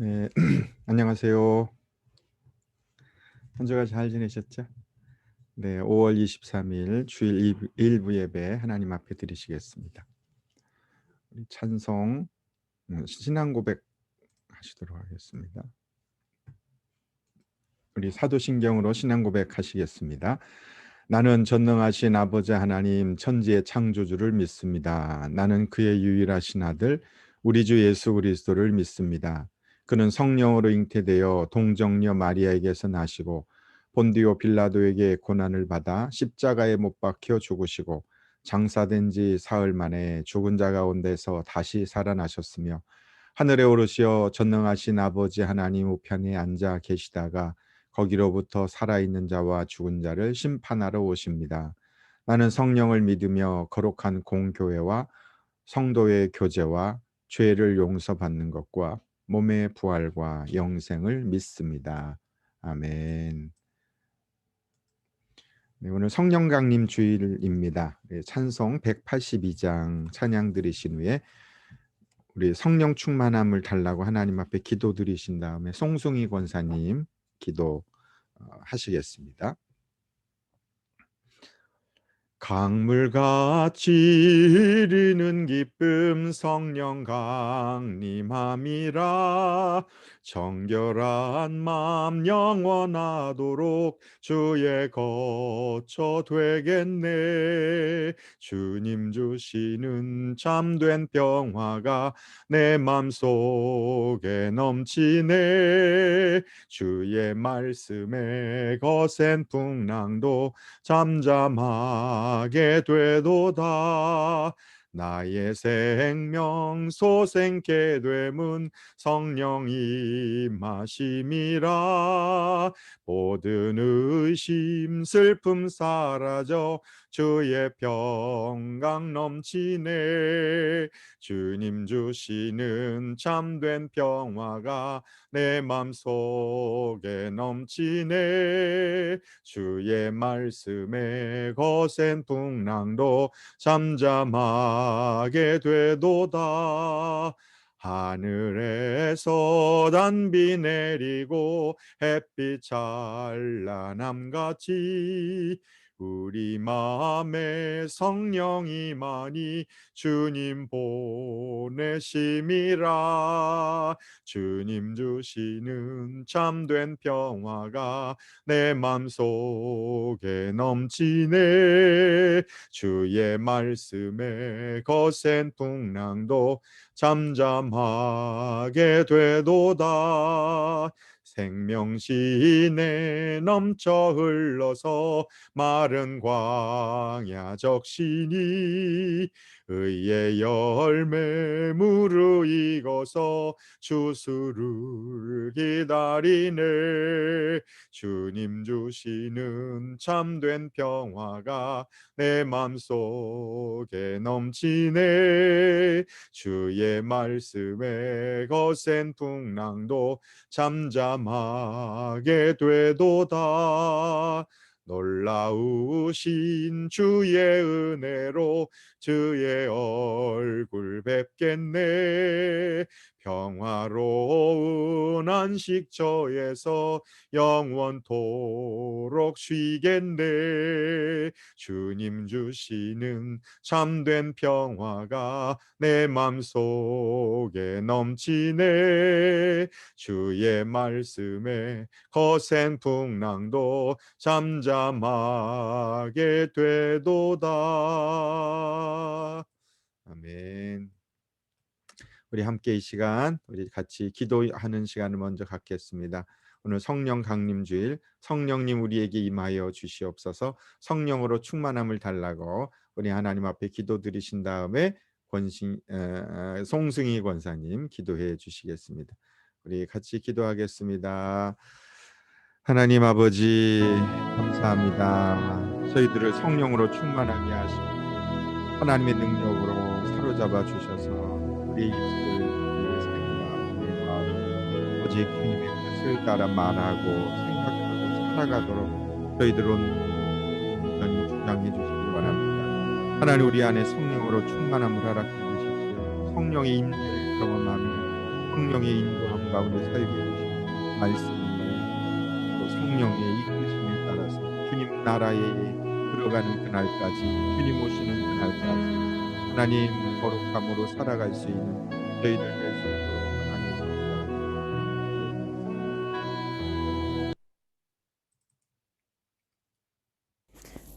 네. 안녕하세요. 한 주간 잘 지내셨죠? 네. 5월 23일 주일 일부 예배 하나님 앞에 드리시겠습니다. 우리 찬송 신앙 고백하시도록 하겠습니다. 우리 사도신경으로 신앙 고백하시겠습니다. 나는 전능하신 아버지 하나님 천지의 창조주를 믿습니다. 나는 그의 유일하신 아들 우리 주 예수 그리스도를 믿습니다. 그는 성령으로 잉태되어 동정녀 마리아에게서 나시고 본디오 빌라도에게 고난을 받아 십자가에 못 박혀 죽으시고 장사된 지 사흘 만에 죽은 자 가운데서 다시 살아나셨으며 하늘에 오르시어 전능하신 아버지 하나님 우편에 앉아 계시다가 거기로부터 살아있는 자와 죽은 자를 심판하러 오십니다. 나는 성령을 믿으며 거룩한 공교회와 성도의 교제와 죄를 용서받는 것과 몸의 부활과 영생을 믿습니다. 아멘. 네, 오늘 성령 강림 주일입니다. 네, 찬송 182장 찬양 드리신 후에 우리 성령 충만함을 달라고 하나님 앞에 기도드리신 다음에 송승희 권사님 기도 하시겠습니다. 강물같이 흐르는 기쁨 성령 강림함이라 정결한 맘 영원하도록 주의 거처 되겠네. 주님 주시는 참된 평화가 내 맘속에 넘치네. 주의 말씀에 거센 풍랑도 잠잠하게 되도다. 나의 생명 소생케 되문 성령 임하심이라. 모든 의심 슬픔 사라져 주의 평강 넘치네. 주님 주시는 참된 평화가 내 맘속에 넘치네. 주의 말씀에 거센 풍랑도 잠잠하게 되도다. 하늘에서 단비 내리고 햇빛 찬란함같이 우리 마음에 성령이 많이 주님 보내심이라. 주님 주시는 참된 평화가 내 맘속에 넘치네. 주의 말씀에 거센 풍랑도 잠잠하게 되도다. 생명신에 넘쳐 흘러서 마른 광야 적시니 의의 열매 무르익어서 주수를 기다리네. 주님 주시는 참된 평화가 내 맘속에 넘치네. 주의 말씀에 거센 풍랑도 잠잠하게 되도다. 놀라우신 주의 은혜로 주의 얼굴 뵙겠네. 평화로운 안식처에서 영원토록 쉬겠네. 주님 주시는 참된 평화가 내 맘속에 넘치네. 주의 말씀에 거센 풍랑도 잠잠하게 되도다. 아멘. 우리 함께 이 시간 우리 같이 기도하는 시간을 먼저 갖겠습니다. 오늘 성령 강림 주일 성령님 우리에게 임하여 주시옵소서. 성령으로 충만함을 달라고 우리 하나님 앞에 기도드리신 다음에 송승희 권사님 기도해 주시겠습니다. 우리 같이 기도하겠습니다. 하나님 아버지 감사합니다. 저희들을 성령으로 충만하게 하시고 하나님의 능력으로 사로잡아 주셔서 우리 입술, 우리 생각, 우리 마음 오직 주님의 뜻을 따라 말하고 생각하고 살아가도록 저희들을 온전히 주장해 주시기 바랍니다. 하나님 우리 안에 성령으로 충만함을 허락해 주십시오. 성령의 임재를 경험하며 성령의 인도함을 고통 가운데 살게 해주시고 말씀의 또 성령의 이끄심에 따라서 주님 나라에 들어가는 그날까지 주님 오시는 그날까지 하나님 거룩함으로 살아갈 수 있는 저희들 될 수 있도록 하나님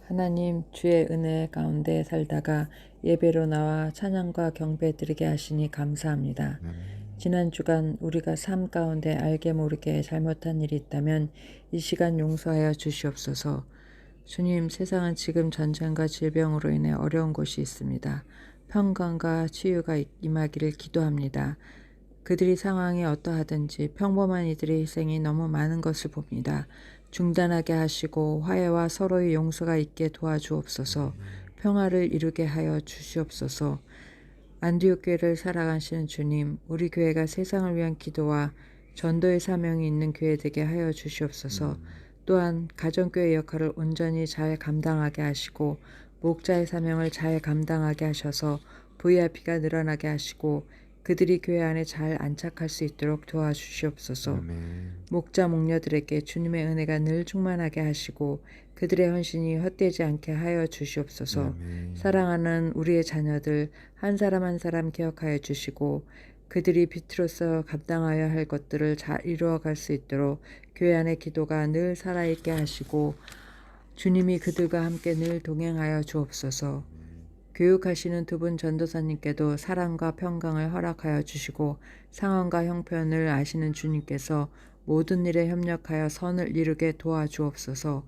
하나님, 주의 은혜 가운데 살다가 예배로 나와 찬양과 경배 드리게 하시니 감사합니다. 지난 주간 우리가 삶 가운데 알게 모르게 잘못한 일이 있다면 이 시간 용서하여 주시옵소서. 주님, 세상은 지금 전쟁과 질병으로 인해 어려운 곳이 있습니다. 평강과 치유가 임하기를 기도합니다. 그들이 상황이 어떠하든지 평범한 이들의 희생이 너무 많은 것을 봅니다. 중단하게 하시고 화해와 서로의 용서가 있게 도와주옵소서. 평화를 이루게 하여 주시옵소서. 안디옥 교회를 살아가시는 주님, 우리 교회가 세상을 위한 기도와 전도의 사명이 있는 교회 되게 하여 주시옵소서. 또한 가정교회 역할을 온전히 잘 감당하게 하시고 목자의 사명을 잘 감당하게 하셔서 VIP가 늘어나게 하시고 그들이 교회 안에 잘 안착할 수 있도록 도와주시옵소서. 목자 목녀들에게 주님의 은혜가 늘 충만하게 하시고 그들의 헌신이 헛되지 않게 하여 주시옵소서. 사랑하는 우리의 자녀들 한 사람 한 사람 기억하여 주시고 그들이 빛으로서 감당하여야 할 것들을 잘 이루어갈 수 있도록 교회 안의 기도가 늘 살아있게 하시고 주님이 그들과 함께 늘 동행하여 주옵소서. 교육하시는 두 분 전도사님께도 사랑과 평강을 허락하여 주시고 상황과 형편을 아시는 주님께서 모든 일에 협력하여 선을 이루게 도와주옵소서.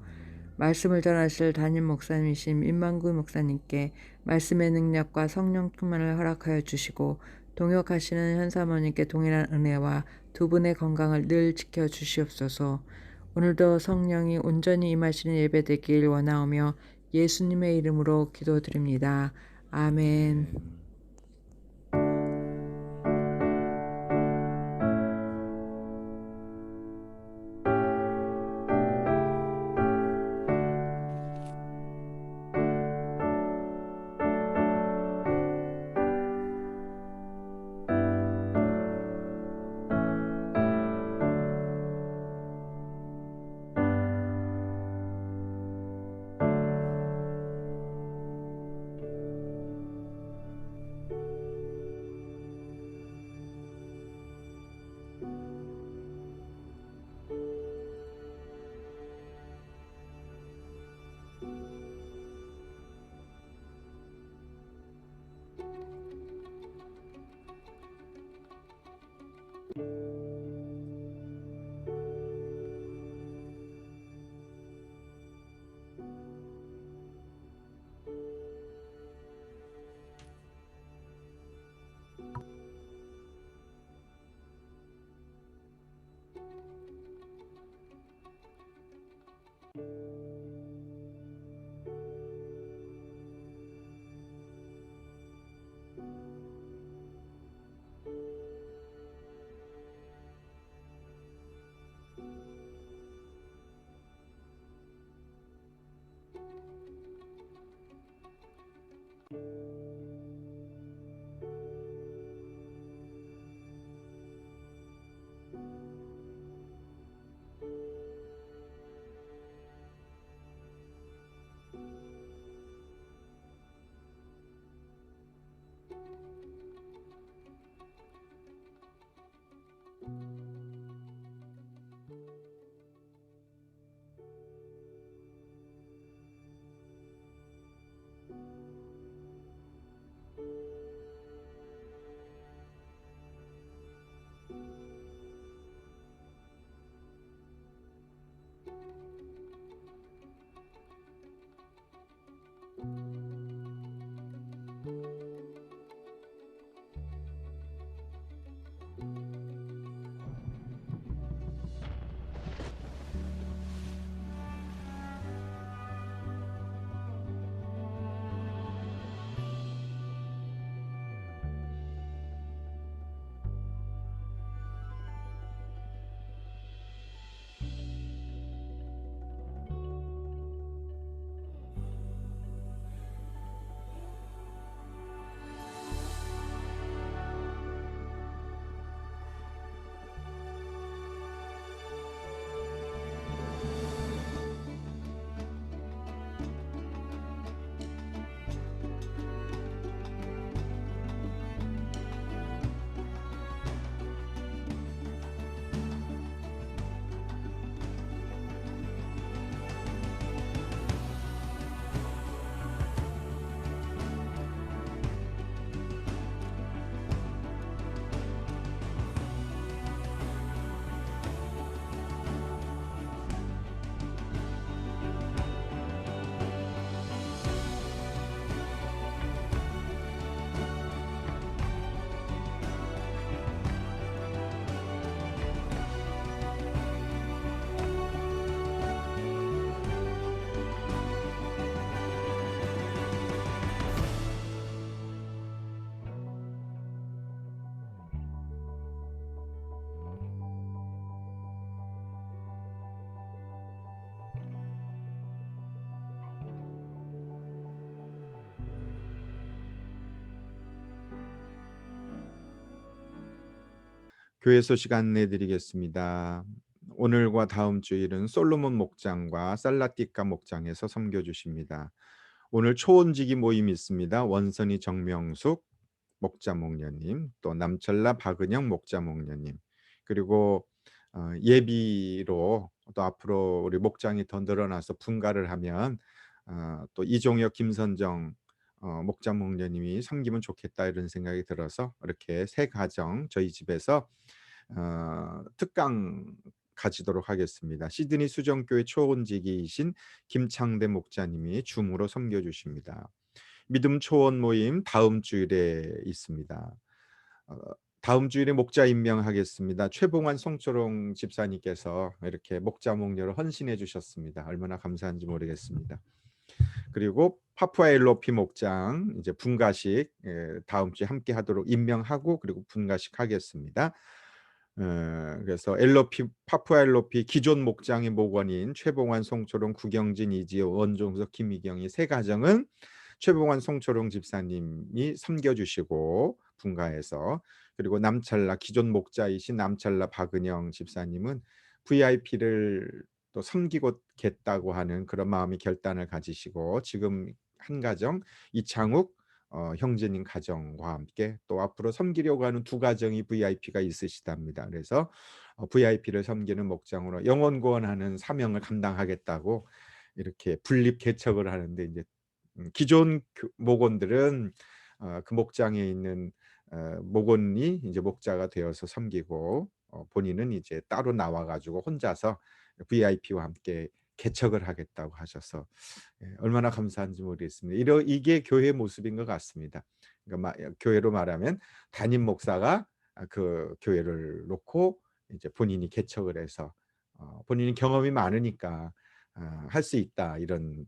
말씀을 전하실 담임 목사님이신 임만구 목사님께 말씀의 능력과 성령 충만을 허락하여 주시고 동역하시는 현사모님께 동일한 은혜와 두 분의 건강을 늘 지켜주시옵소서. 오늘도 성령이 온전히 임하시는 예배 되길 원하오며 예수님의 이름으로 기도드립니다. 아멘. 교회 소식 안내 드리겠습니다. 오늘과 다음 주일은 솔로몬 목장과 살라티카 목장에서 섬겨 주십니다. 오늘 초원지기 모임이 있습니다. 원선이 정명숙 목자 목녀님, 또 남철라 박은영 목자 목녀님, 그리고 예비로 또 앞으로 우리 목장이 더 늘어나서 분가를 하면 또 이종혁 김선정 목자 목녀님이 섬기면 좋겠다 이런 생각이 들어서 이렇게 세 가정 저희 집에서 특강 가지도록 하겠습니다. 시드니 수정교회 초원지기이신 김창대 목자님이 줌으로 섬겨 주십니다. 믿음 초원 모임 다음 주일에 있습니다. 어, 다음 주일에 목자 임명하겠습니다. 최봉환 송초롱 집사님께서 이렇게 목자 목녀를 헌신해 주셨습니다. 얼마나 감사한지 모르겠습니다. 그리고 파푸아일로피 목장 이제 분가식 다음 주에 함께 하도록 임명하고 그리고 분가식 하겠습니다. 그래서 파푸아일로피 기존 목장의 목원인 최봉환 송초롱 구경진 이지호 원종석 김희경이 세 가정은 최봉환 송초롱 집사님이 섬겨주시고 분가해서, 그리고 남찰라 기존 목자이신 남찰라 박은영 집사님은 VIP를 또 섬기고겠다고 하는 그런 마음의 결단을 가지시고 지금 한 가정 이창욱 형제님 가정과 함께 또 앞으로 섬기려고 하는 두 가정이 VIP가 있으시답니다. 그래서 VIP를 섬기는 목장으로 영원 구원하는 사명을 감당하겠다고 이렇게 분립 개척을 하는데, 이제 기존 목원들은 그 목장에 있는 목원이 이제 목자가 되어서 섬기고 본인은 이제 따로 나와 가지고 혼자서 VIP와 함께 개척을 하겠다고 하셔서 얼마나 감사한지 모르겠습니다. 이게 교회의 모습인 것 같습니다. 그러니까 교회로 말하면 담임 목사가 그 교회를 놓고 이제 본인이 개척을 해서 본인이 경험이 많으니까 할 수 있다 이런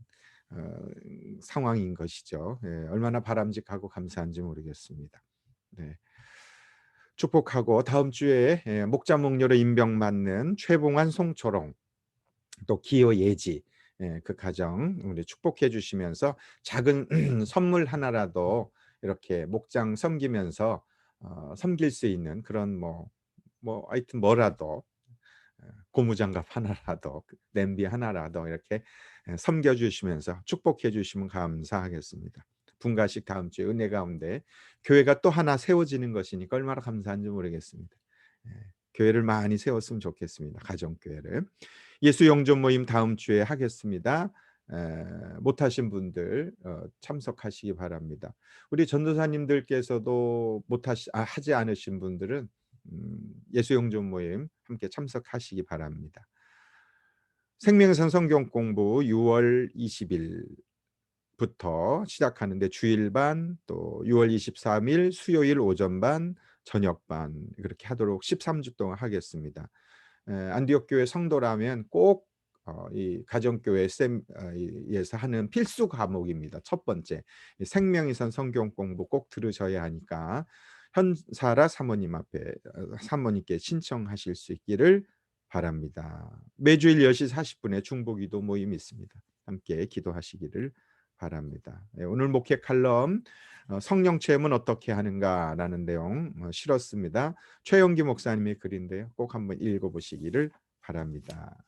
상황인 것이죠. 얼마나 바람직하고 감사한지 모르겠습니다. 네. 축복하고 다음 주에 목자 목녀로 임명받는 최봉환 송초롱 또 기호 예지 그 가정 우리 축복해 주시면서 작은 선물 하나라도 이렇게 목장 섬기면서 섬길 수 있는 그런 하여튼 뭐라도 고무장갑 하나라도 냄비 하나라도 이렇게 섬겨 주시면서 축복해 주시면 감사하겠습니다. 분가식 다음 주에 은혜 가운데 교회가 또 하나 세워지는 것이니까 얼마나 감사한지 모르겠습니다. 교회를 많이 세웠으면 좋겠습니다. 가정교회를. 예수 영접 모임 다음 주에 하겠습니다. 못하신 분들 참석하시기 바랍니다. 우리 전도사님들께서도 하지 않으신 분들은 예수 영접 모임 함께 참석하시기 바랍니다. 생명선 성경 공부 6월 20일부터 시작하는데 주일반 또 6월 23일 수요일 오전반 저녁반 그렇게 하도록 13주 동안 하겠습니다. 안디옥 교회 성도라면 꼭 이 가정교회에서 하는 필수 과목입니다. 첫 번째, 생명이선 성경 공부 꼭 들으셔야 하니까 현사라 사모님 앞에 사모님께 신청하실 수 있기를 바랍니다. 매주일 10시 40분에 중보기도 모임이 있습니다. 함께 기도하시기를 바랍니다. 오늘 목회 칼럼 성령 체험은 어떻게 하는가라는 내용 실었습니다. 최영기 목사님의 글인데요. 꼭 한번 읽어보시기를 바랍니다.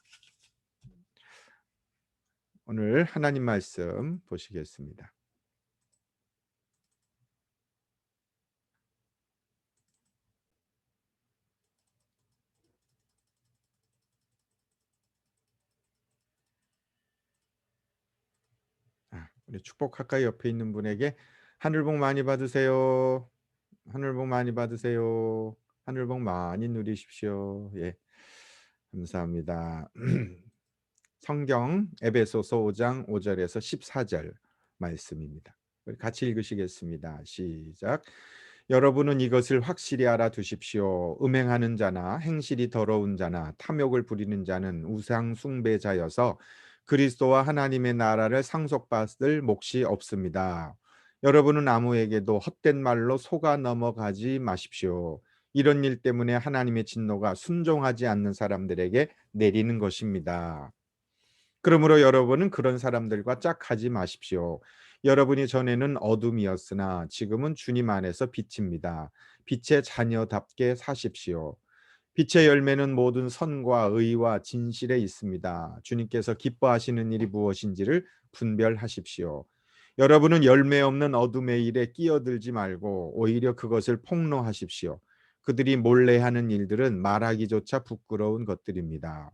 오늘 하나님 말씀 보시겠습니다. 우리 축복 가까이 옆에 있는 분에게 하늘 복 많이 받으세요. 하늘 복 많이 받으세요. 하늘 복 많이 누리십시오. 예, 감사합니다. 성경 에베소서 5장 5절에서 14절 말씀입니다. 우리 같이 읽으시겠습니다. 시작. 여러분은 이것을 확실히 알아두십시오. 음행하는 자나 행실이 더러운 자나 탐욕을 부리는 자는 우상 숭배자여서 그리스도와 하나님의 나라를 상속받을 몫이 없습니다. 여러분은 아무에게도 헛된 말로 속아 넘어가지 마십시오. 이런 일 때문에 하나님의 진노가 순종하지 않는 사람들에게 내리는 것입니다. 그러므로 여러분은 그런 사람들과 짝하지 마십시오. 여러분이 전에는 어둠이었으나 지금은 주님 안에서 빛입니다. 빛의 자녀답게 사십시오. 빛의 열매는 모든 선과 의와 진실에 있습니다. 주님께서 기뻐하시는 일이 무엇인지를 분별하십시오. 여러분은 열매 없는 어둠의 일에 끼어들지 말고 오히려 그것을 폭로하십시오. 그들이 몰래 하는 일들은 말하기조차 부끄러운 것들입니다.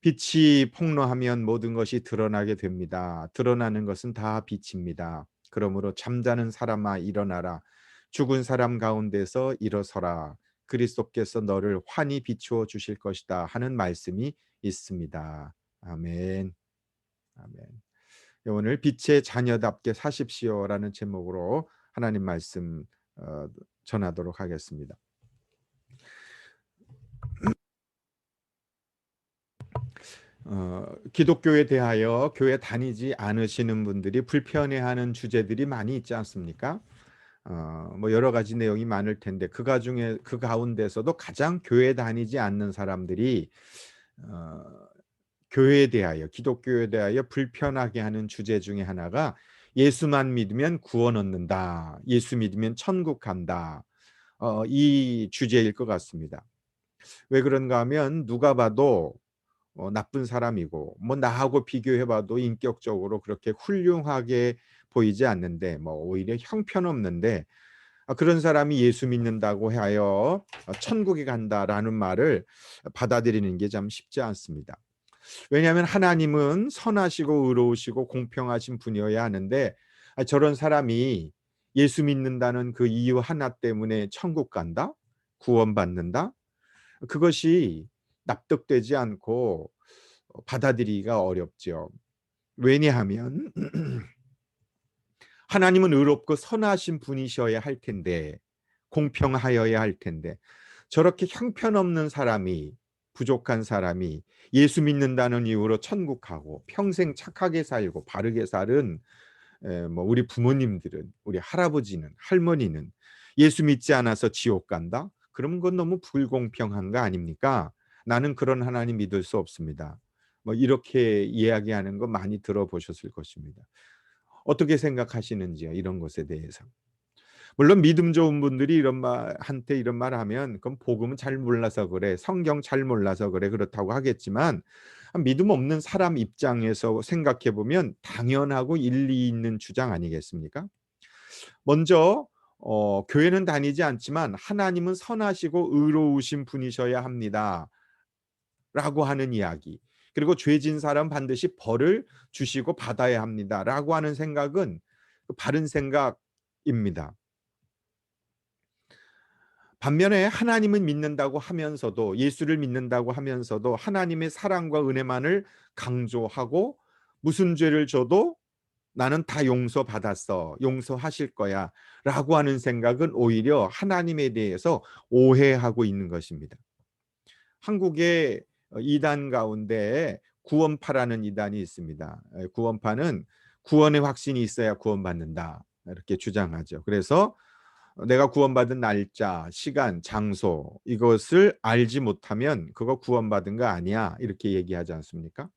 빛이 폭로하면 모든 것이 드러나게 됩니다. 드러나는 것은 다 빛입니다. 그러므로 잠자는 사람아 일어나라. 죽은 사람 가운데서 일어서라. 그리스도께서 너를 환히 비추어 주실 것이다 하는 말씀이 있습니다. 아멘. 아멘. 오늘 빛의 자녀답게 사십시오라는 제목으로 하나님 말씀 전하도록 하겠습니다. 기독교에 대하여 교회 다니지 않으시는 분들이 불편해하는 주제들이 많이 있지 않습니까? 뭐 여러 가지 내용이 많을 텐데 그 가운데서도 가장 교회 다니지 않는 사람들이 어, 교회에 대하여 기독교에 대하여 불편하게 하는 주제 중에 하나가 예수만 믿으면 구원 얻는다. 예수 믿으면 천국 간다. 이 주제일 것 같습니다. 왜 그런가 하면 누가 봐도 나쁜 사람이고 뭐 나하고 비교해봐도 인격적으로 그렇게 훌륭하게 보이지 않는데 뭐 오히려 형편없는데 그런 사람이 예수 믿는다고 하여 천국에 간다라는 말을 받아들이는 게 참 쉽지 않습니다. 왜냐하면 하나님은 선하시고 의로우시고 공평하신 분이어야 하는데 저런 사람이 예수 믿는다는 그 이유 하나 때문에 천국 간다? 구원받는다? 그것이 납득되지 않고 받아들이기가 어렵죠. 왜냐하면 하나님은 의롭고 선하신 분이셔야 할 텐데 공평하여야 할 텐데 저렇게 형편없는 사람이 부족한 사람이 예수 믿는다는 이유로 천국 가고 평생 착하게 살고 바르게 살은 뭐 우리 부모님들은 우리 할아버지는 할머니는 예수 믿지 않아서 지옥 간다? 그러면 그건 너무 불공평한 거 아닙니까? 나는 그런 하나님 믿을 수 없습니다. 뭐 이렇게 이야기하는 거 많이 들어보셨을 것입니다. 어떻게 생각하시는지요? 이런 것에 대해서. 물론 믿음 좋은 분들이 이런 말 하면 그건 복음은 잘 몰라서 그래. 성경 잘 몰라서 그래. 그렇다고 하겠지만 믿음 없는 사람 입장에서 생각해 보면 당연하고 일리 있는 주장 아니겠습니까? 먼저 교회는 다니지 않지만 하나님은 선하시고 의로우신 분이셔야 합니다. 라고 하는 이야기. 그리고 죄진 사람 반드시 벌을 주시고 받아야 합니다. 라고 하는 생각은 바른 생각입니다. 반면에 하나님은 믿는다고 하면서도 예수를 믿는다고 하면서도 하나님의 사랑과 은혜만을 강조하고 무슨 죄를 져도 나는 다 용서받았어. 용서하실 거야. 라고 하는 생각은 오히려 하나님에 대해서 오해하고 있는 것입니다. 한국의 이단 가운데 구원파라는 이단이 있습니다. 구원파는 구원의 확신이 있어야 구원받는다. 이렇게 주장하죠. 그래서 내가 구원받은 날짜, 시간, 장소 이것을 알지 못하면 그거 구원받은 거 아니야. 이렇게 얘기하지 않습니까?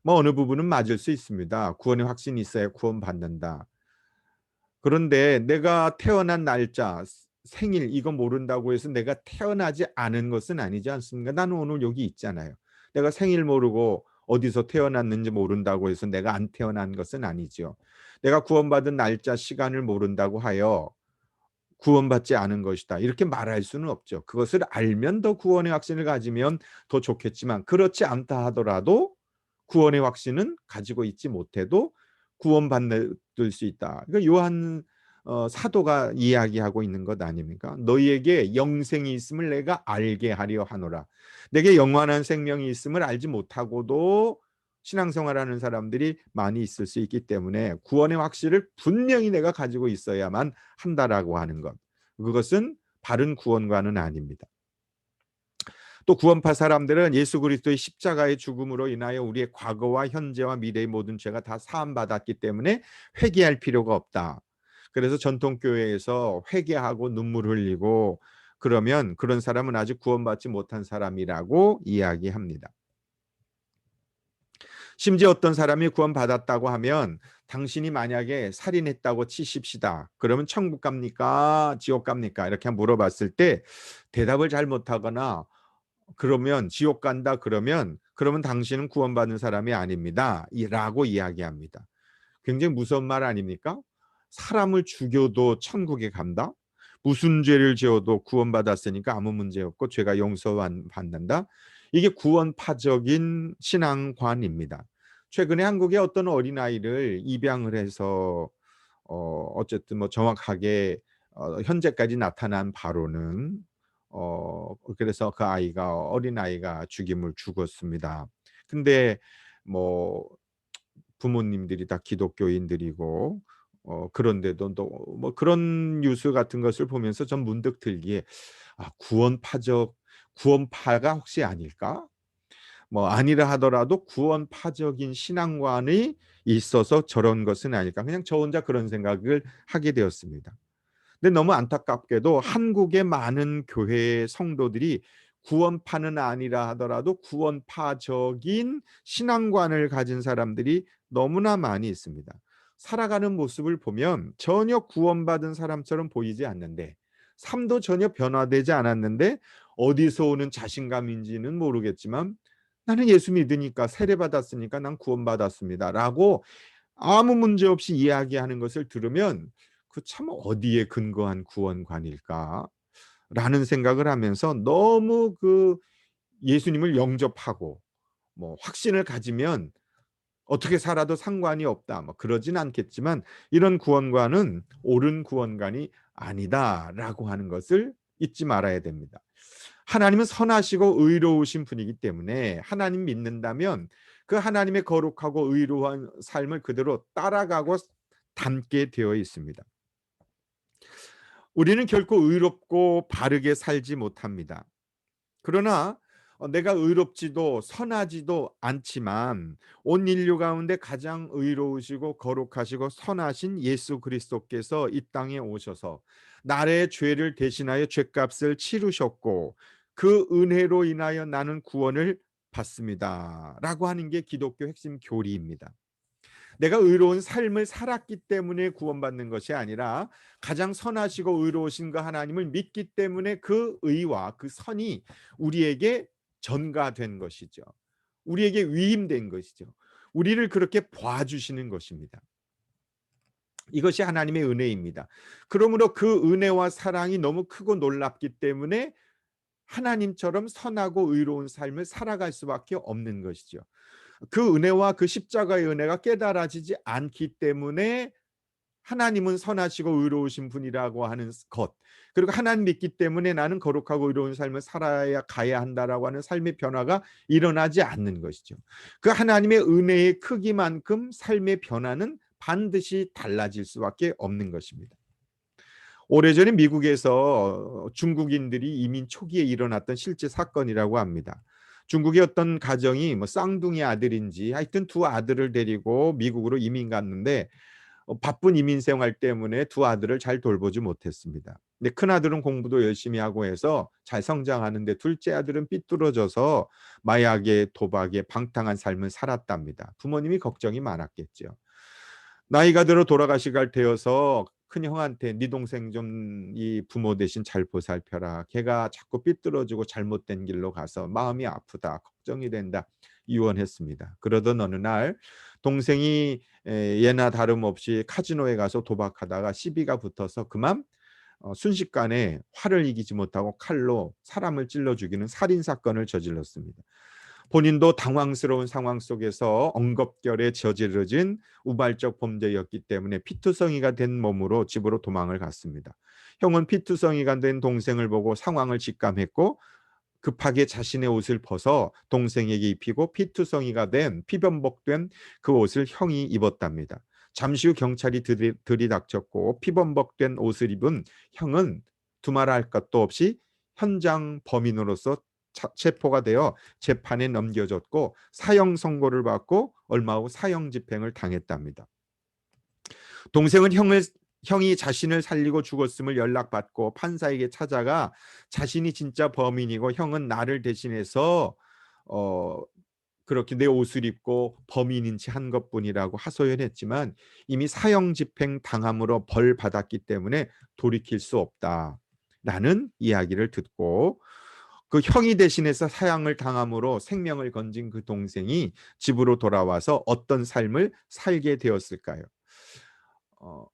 뭐 어느 부분은 맞을 수 있습니다. 구원의 확신이 있어야 구원받는다. 그런데 내가 태어난 날짜, 생일 이거 모른다고 해서 내가 태어나지 않은 것은 아니지 않습니까? 나는 오늘 여기 있잖아요. 내가 생일 모르고 어디서 태어났는지 모른다고 해서 내가 안 태어난 것은 아니죠. 내가 구원받은 날짜, 시간을 모른다고 하여 구원받지 않은 것이다. 이렇게 말할 수는 없죠. 그것을 알면 더 구원의 확신을 가지면 더 좋겠지만 그렇지 않다 하더라도 구원의 확신은 가지고 있지 못해도 구원받을 수 있다. 그러니까 요한 사도가 이야기하고 있는 것 아닙니까? 너희에게 영생이 있음을 내가 알게 하려 하노라. 내게 영원한 생명이 있음을 알지 못하고도 신앙생활하는 사람들이 많이 있을 수 있기 때문에 구원의 확신을 분명히 내가 가지고 있어야만 한다라고 하는 것. 그것은 바른 구원과는 아닙니다. 또 구원파 사람들은 예수 그리스도의 십자가의 죽음으로 인하여 우리의 과거와 현재와 미래의 모든 죄가 다 사함받았기 때문에 회개할 필요가 없다. 그래서 전통교회에서 회개하고 눈물 흘리고 그러면 그런 사람은 아직 구원받지 못한 사람이라고 이야기합니다. 심지어 어떤 사람이 구원받았다고 하면 당신이 만약에 살인했다고 치십시다. 그러면 천국 갑니까? 지옥 갑니까? 이렇게 물어봤을 때 대답을 잘 못하거나 그러면 지옥 간다 그러면 당신은 구원받은 사람이 아닙니다. 라고 이야기합니다. 굉장히 무서운 말 아닙니까? 사람을 죽여도 천국에 간다? 무슨 죄를 지어도 구원받았으니까 아무 문제 없고 죄가 용서받는다? 이게 구원파적인 신앙관입니다. 최근에 한국의 어떤 어린아이를 입양을 해서 어쨌든 뭐 정확하게 현재까지 나타난 바로는 그래서 그 아이가 어린아이가 죽었습니다. 근데 뭐 부모님들이 다 기독교인들이고 그런데도 뭐 그런 뉴스 같은 것을 보면서 전 문득 들기에 구원파가 혹시 아닐까? 뭐 아니라 하더라도 구원파적인 신앙관이 있어서 저런 것은 아닐까? 그냥 저 혼자 그런 생각을 하게 되었습니다. 근데 너무 안타깝게도 한국의 많은 교회의 성도들이 구원파는 아니라 하더라도 구원파적인 신앙관을 가진 사람들이 너무나 많이 있습니다. 살아가는 모습을 보면 전혀 구원받은 사람처럼 보이지 않는데, 삶도 전혀 변화되지 않았는데, 어디서 오는 자신감인지는 모르겠지만 나는 예수 믿으니까, 세례받았으니까 난 구원받았습니다 라고 아무 문제 없이 이야기하는 것을 들으면 그 참 어디에 근거한 구원관일까 라는 생각을 하면서, 너무 그 예수님을 영접하고 뭐 확신을 가지면 어떻게 살아도 상관이 없다 뭐 그러진 않겠지만, 이런 구원관은 옳은 구원관이 아니다라고 하는 것을 잊지 말아야 됩니다. 하나님은 선하시고 의로우신 분이기 때문에 하나님 믿는다면 그 하나님의 거룩하고 의로운 삶을 그대로 따라가고 닮게 되어 있습니다. 우리는 결코 의롭고 바르게 살지 못합니다. 그러나 내가 의롭지도 선하지도 않지만 온 인류 가운데 가장 의로우시고 거룩하시고 선하신 예수 그리스도께서 이 땅에 오셔서 나의 죄를 대신하여 죄값을 치르셨고 그 은혜로 인하여 나는 구원을 받습니다 라고 하는 게 기독교 핵심 교리입니다. 내가 의로운 삶을 살았기 때문에 구원받는 것이 아니라 가장 선하시고 의로우신 그 하나님을 믿기 때문에 그 의와 그 선이 우리에게 전가된 것이죠. 우리에게 위임된 것이죠. 우리를 그렇게 봐주시는 것입니다. 이것이 하나님의 은혜입니다. 그러므로 그 은혜와 사랑이 너무 크고 놀랍기 때문에 하나님처럼 선하고 의로운 삶을 살아갈 수밖에 없는 것이죠. 그 은혜와 그 십자가의 은혜가 깨달아지지 않기 때문에 하나님은 선하시고 의로우신 분이라고 하는 것, 그리고 하나님 믿기 때문에 나는 거룩하고 의로운 삶을 살아야 가야 한다라고 하는 삶의 변화가 일어나지 않는 것이죠. 그 하나님의 은혜의 크기만큼 삶의 변화는 반드시 달라질 수밖에 없는 것입니다. 오래전에 미국에서 중국인들이 이민 초기에 일어났던 실제 사건이라고 합니다. 중국의 어떤 가정이 뭐 쌍둥이 아들인지 하여튼 두 아들을 데리고 미국으로 이민 갔는데 바쁜 이민 생활 때문에 두 아들을 잘 돌보지 못했습니다. 근데 큰 아들은 공부도 열심히 하고 해서 잘 성장하는데 둘째 아들은 삐뚤어져서 마약에 도박에 방탕한 삶을 살았답니다. 부모님이 걱정이 많았겠죠. 나이가 들어 돌아가시갈 되어서 큰 형한테 네 동생 좀 이 부모 대신 잘 보살펴라. 걔가 자꾸 삐뚤어지고 잘못된 길로 가서 마음이 아프다. 걱정이 된다. 유언했습니다. 그러던 어느 날 동생이 예나 다름없이 카지노에 가서 도박하다가 시비가 붙어서 그만 순식간에 화를 이기지 못하고 칼로 사람을 찔러 죽이는 살인 사건을 저질렀습니다. 본인도 당황스러운 상황 속에서 엉겁결에 저지르진 우발적 범죄였기 때문에 피투성이가 된 몸으로 집으로 도망을 갔습니다. 형은 피투성이가 된 동생을 보고 상황을 직감했고 급하게 자신의 옷을 벗어 동생에게 입히고 피투성이가 된 피범벅된 그 옷을 형이 입었답니다. 잠시 후 경찰이 들이닥쳤고 피범벅된 옷을 입은 형은 두말할 것도 없이 현장 범인으로서 체포가 되어 재판에 넘겨졌고 사형 선고를 받고 얼마 후 사형 집행을 당했답니다. 동생은 형이 자신을 살리고 죽었음을 연락받고 판사에게 찾아가 자신이 진짜 범인이고 형은 나를 대신해서 그렇게 내 옷을 입고 범인인 채 한 것뿐이라고 하소연했지만 이미 사형 집행 당함으로 벌 받았기 때문에 돌이킬 수 없다라는 이야기를 듣고 그 형이 대신해서 사형을 당함으로 생명을 건진 그 동생이 집으로 돌아와서 어떤 삶을 살게 되었을까요? 어,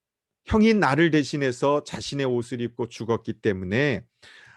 형이 나를 대신해서 자신의 옷을 입고 죽었기 때문에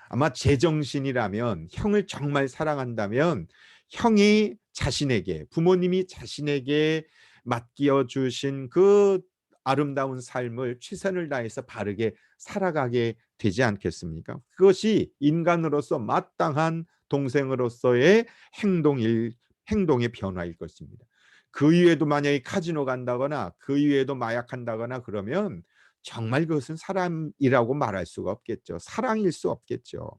아마 제정신이라면, 형을 정말 사랑한다면 형이 자신에게, 부모님이 자신에게 맡겨 주신 그 아름다운 삶을 최선을 다해서 바르게 살아가게 되지 않겠습니까? 그것이 인간으로서 마땅한 동생으로서의 행동의 변화일 것입니다. 그 이후에도 만약에 카지노 간다거나 그 이후에도 마약한다거나 그러면 정말 그것은 사람이라고 말할 수가 없겠죠. 사랑일 수 없겠죠.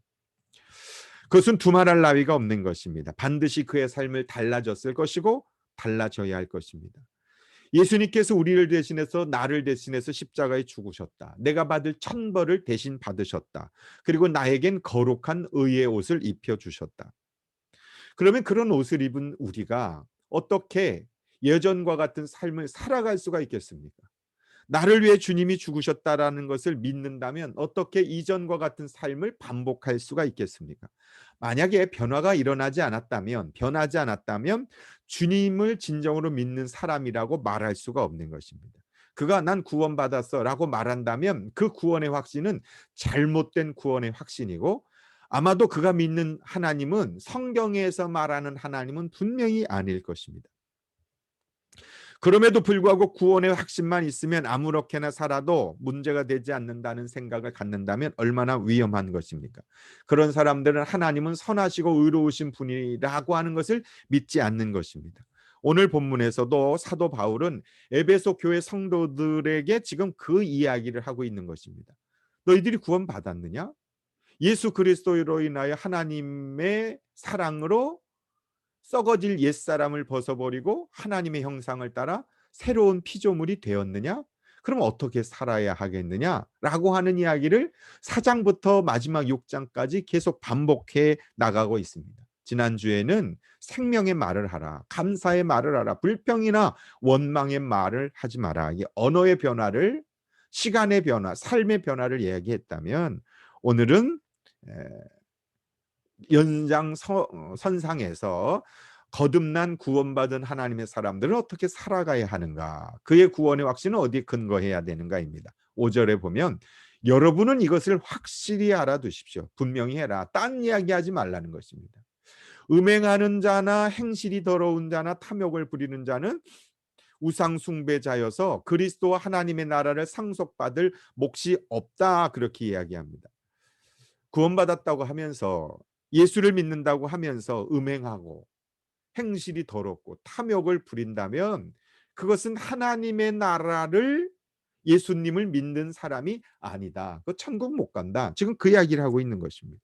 그것은 두말할 나위가 없는 것입니다. 반드시 그의 삶을 달라졌을 것이고 달라져야 할 것입니다. 예수님께서 우리를 대신해서, 나를 대신해서 십자가에 죽으셨다. 내가 받을 천벌을 대신 받으셨다. 그리고 나에겐 거룩한 의의 옷을 입혀주셨다. 그러면 그런 옷을 입은 우리가 어떻게 예전과 같은 삶을 살아갈 수가 있겠습니까? 나를 위해 주님이 죽으셨다라는 것을 믿는다면 어떻게 이전과 같은 삶을 반복할 수가 있겠습니까? 만약에 변하지 않았다면 주님을 진정으로 믿는 사람이라고 말할 수가 없는 것입니다. 그가 난 구원받았어라고 말한다면 그 구원의 확신은 잘못된 구원의 확신이고, 아마도 그가 믿는 하나님은, 성경에서 말하는 하나님은 분명히 아닐 것입니다. 그럼에도 불구하고 구원의 확신만 있으면 아무렇게나 살아도 문제가 되지 않는다는 생각을 갖는다면 얼마나 위험한 것입니까? 그런 사람들은 하나님은 선하시고 의로우신 분이라고 하는 것을 믿지 않는 것입니다. 오늘 본문에서도 사도 바울은 에베소 교회 성도들에게 지금 그 이야기를 하고 있는 것입니다. 너희들이 구원받았느냐? 예수 그리스도로 인하여 하나님의 사랑으로 썩어질 옛사람을 벗어버리고 하나님의 형상을 따라 새로운 피조물이 되었느냐? 그럼 어떻게 살아야 하겠느냐라고 하는 이야기를 4장부터 마지막 6장까지 계속 반복해 나가고 있습니다. 지난주에는 생명의 말을 하라, 감사의 말을 하라, 불평이나 원망의 말을 하지 마라. 이 언어의 변화를, 시간의 변화, 삶의 변화를 이야기했다면, 오늘은 연장선상에서 거듭난 구원받은 하나님의 사람들은 어떻게 살아가야 하는가, 그의 구원의 확신은 어디에 근거해야 되는가입니다. 5절에 보면 여러분은 이것을 확실히 알아두십시오. 분명히 해라. 딴 이야기하지 말라는 것입니다. 음행하는 자나 행실이 더러운 자나 탐욕을 부리는 자는 우상 숭배자여서 그리스도와 하나님의 나라를 상속받을 몫이 없다, 그렇게 이야기합니다. 구원받았다고 하면서, 예수를 믿는다고 하면서 음행하고 행실이 더럽고 탐욕을 부린다면 그것은 하나님의 나라를, 예수님을 믿는 사람이 아니다. 그 천국 못 간다. 지금 그 이야기를 하고 있는 것입니다.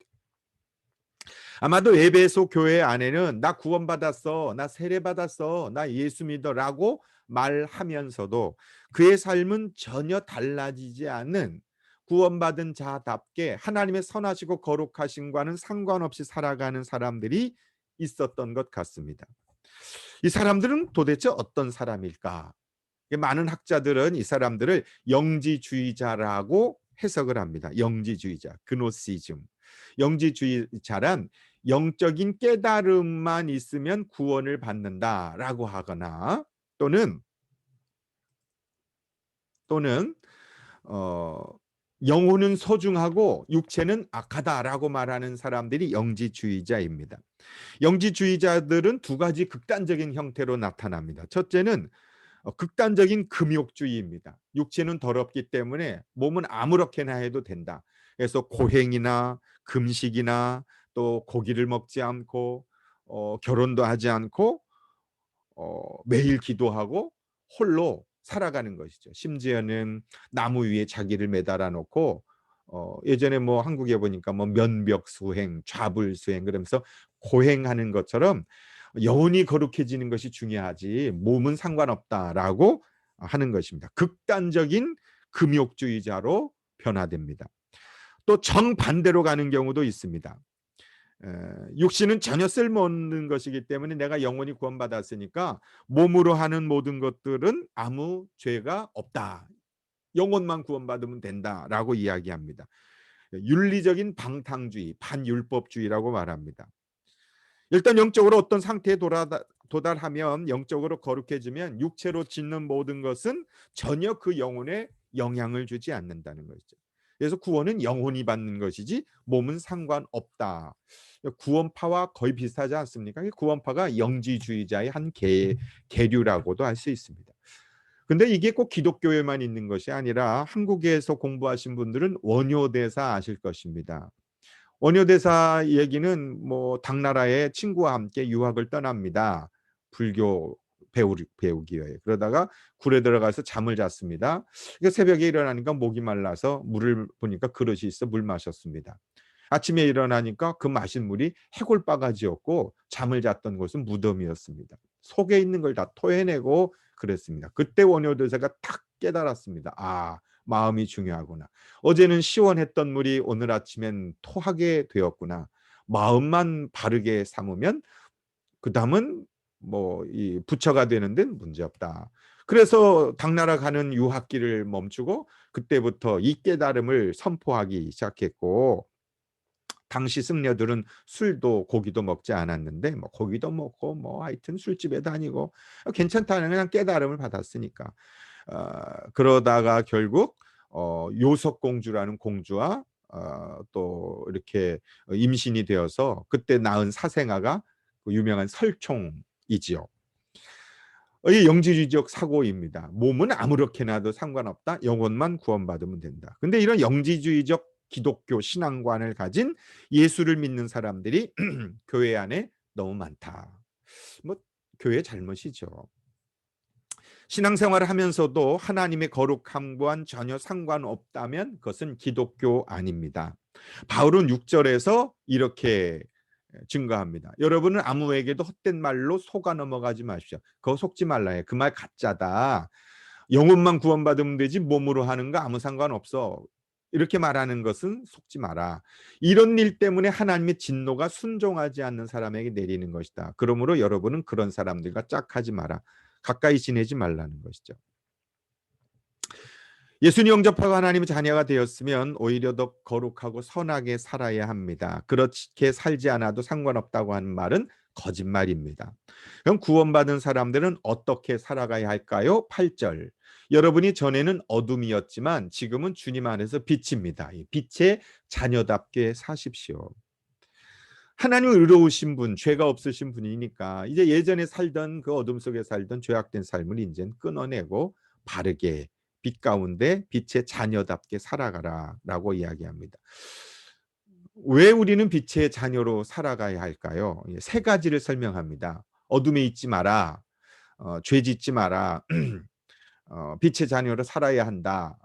아마도 에베소 교회 안에는 나 구원받았어, 나 세례받았어, 나 예수 믿어라고 말하면서도 그의 삶은 전혀 달라지지 않는, 구원받은 자답게 하나님의 선하시고 거룩하심과는 상관없이 살아가는 사람들이 있었던 것 같습니다. 이 사람들은 도대체 어떤 사람일까? 많은 학자들은 이 사람들을 영지주의자라고 해석을 합니다. 영지주의자, 그노시즘. 영지주의자란 영적인 깨달음만 있으면 구원을 받는다라고 하거나, 또는 어, 영혼은 소중하고 육체는 악하다라고 말하는 사람들이 영지주의자입니다. 영지주의자들은 두 가지 극단적인 형태로 나타납니다. 첫째는 극단적인 금욕주의입니다. 육체는 더럽기 때문에 몸은 아무렇게나 해도 된다. 그래서 고행이나 금식이나 또 고기를 먹지 않고 결혼도 하지 않고 매일 기도하고 홀로 살아가는 것이죠. 심지어는 나무 위에 자기를 매달아 놓고 예전에 뭐 한국에 보니까 뭐 면벽수행, 좌불수행 그러면서 고행하는 것처럼 영혼이 거룩해지는 것이 중요하지 몸은 상관없다라고 하는 것입니다. 극단적인 금욕주의자로 변화됩니다. 또 정반대로 가는 경우도 있습니다. 육신은 전혀 쓸모없는 것이기 때문에 내가 영원히 구원받았으니까 몸으로 하는 모든 것들은 아무 죄가 없다. 영혼만 구원받으면 된다라고 이야기합니다. 윤리적인 방탕주의, 반율법주의라고 말합니다. 일단 영적으로 어떤 상태에 도달하면 영적으로 거룩해지면 육체로 짓는 모든 것은 전혀 그 영혼에 영향을 주지 않는다는 것이죠. 그래서 구원은 영혼이 받는 것이지 몸은 상관없다. 구원파와 거의 비슷하지 않습니까? 구원파가 영지주의자의 한 계류라고도 할 수 있습니다. 근데 이게 꼭 기독교에만 있는 것이 아니라 한국에서 공부하신 분들은 원효대사 아실 것입니다. 원효대사 얘기는 뭐 당나라의 친구와 함께 유학을 떠납니다. 불교 배우기 위해. 그러다가 굴에 들어가서 잠을 잤습니다. 새벽에 일어나니까 목이 말라서 물을 보니까 그릇이 있어 물 마셨습니다. 아침에 일어나니까 그 마신 물이 해골 바가지였고 잠을 잤던 곳은 무덤이었습니다. 속에 있는 걸 다 토해내고 그랬습니다. 그때 원효대사가 탁 깨달았습니다. 아, 마음이 중요하구나. 어제는 시원했던 물이 오늘 아침엔 토하게 되었구나. 마음만 바르게 삼으면 그 다음은 뭐 이 부처가 되는 데는 문제없다. 그래서 당나라 가는 유학길을 멈추고 그때부터 이 깨달음을 선포하기 시작했고, 당시 승려들은 술도 고기도 먹지 않았는데 뭐 고기도 먹고 뭐 하여튼 술집에 다니고 괜찮다는 그냥 깨달음을 받았으니까. 그러다가 결국 요석공주라는 공주와 또 이렇게 임신이 되어서 그때 낳은 사생아가 그 유명한 설총이지요. 이 영지주의적 사고입니다. 몸은 아무렇게 놔도 상관없다. 영혼만 구원받으면 된다. 근데 이런 영지주의적 기독교 신앙관을 가진 예수를 믿는 사람들이 교회 안에 너무 많다. 뭐 교회 잘못이죠. 신앙생활을 하면서도 하나님의 거룩함과는 전혀 상관없다면 그것은 기독교 아닙니다. 바울은 6절에서 이렇게 증거합니다. 여러분은 아무에게도 헛된 말로 속아 넘어가지 마십시오. 그거 속지 말라 해. 그 말 가짜다. 영혼만 구원받으면 되지 몸으로 하는 거 아무 상관없어. 이렇게 말하는 것은 속지 마라. 이런 일 때문에 하나님의 진노가 순종하지 않는 사람에게 내리는 것이다. 그러므로 여러분은 그런 사람들과 짝하지 마라. 가까이 지내지 말라는 것이죠. 예수님 영접하고 하나님의 자녀가 되었으면 오히려 더 거룩하고 선하게 살아야 합니다. 그렇게 살지 않아도 상관없다고 하는 말은 거짓말입니다. 그럼 구원받은 사람들은 어떻게 살아가야 할까요? 8절. 여러분이 전에는 어둠이었지만 지금은 주님 안에서 빛입니다. 빛의 자녀답게 사십시오. 하나님은 의로우신 분, 죄가 없으신 분이니까 이제 예전에 살던 그 어둠 속에 살던 죄악된 삶을 이제는 끊어내고 바르게 빛 가운데 빛의 자녀답게 살아가라라고 이야기합니다. 왜 우리는 빛의 자녀로 살아가야 할까요? 세 가지를 설명합니다. 어둠에 있지 마라, 죄 짓지 마라, 빛의 자녀로 살아야 한다.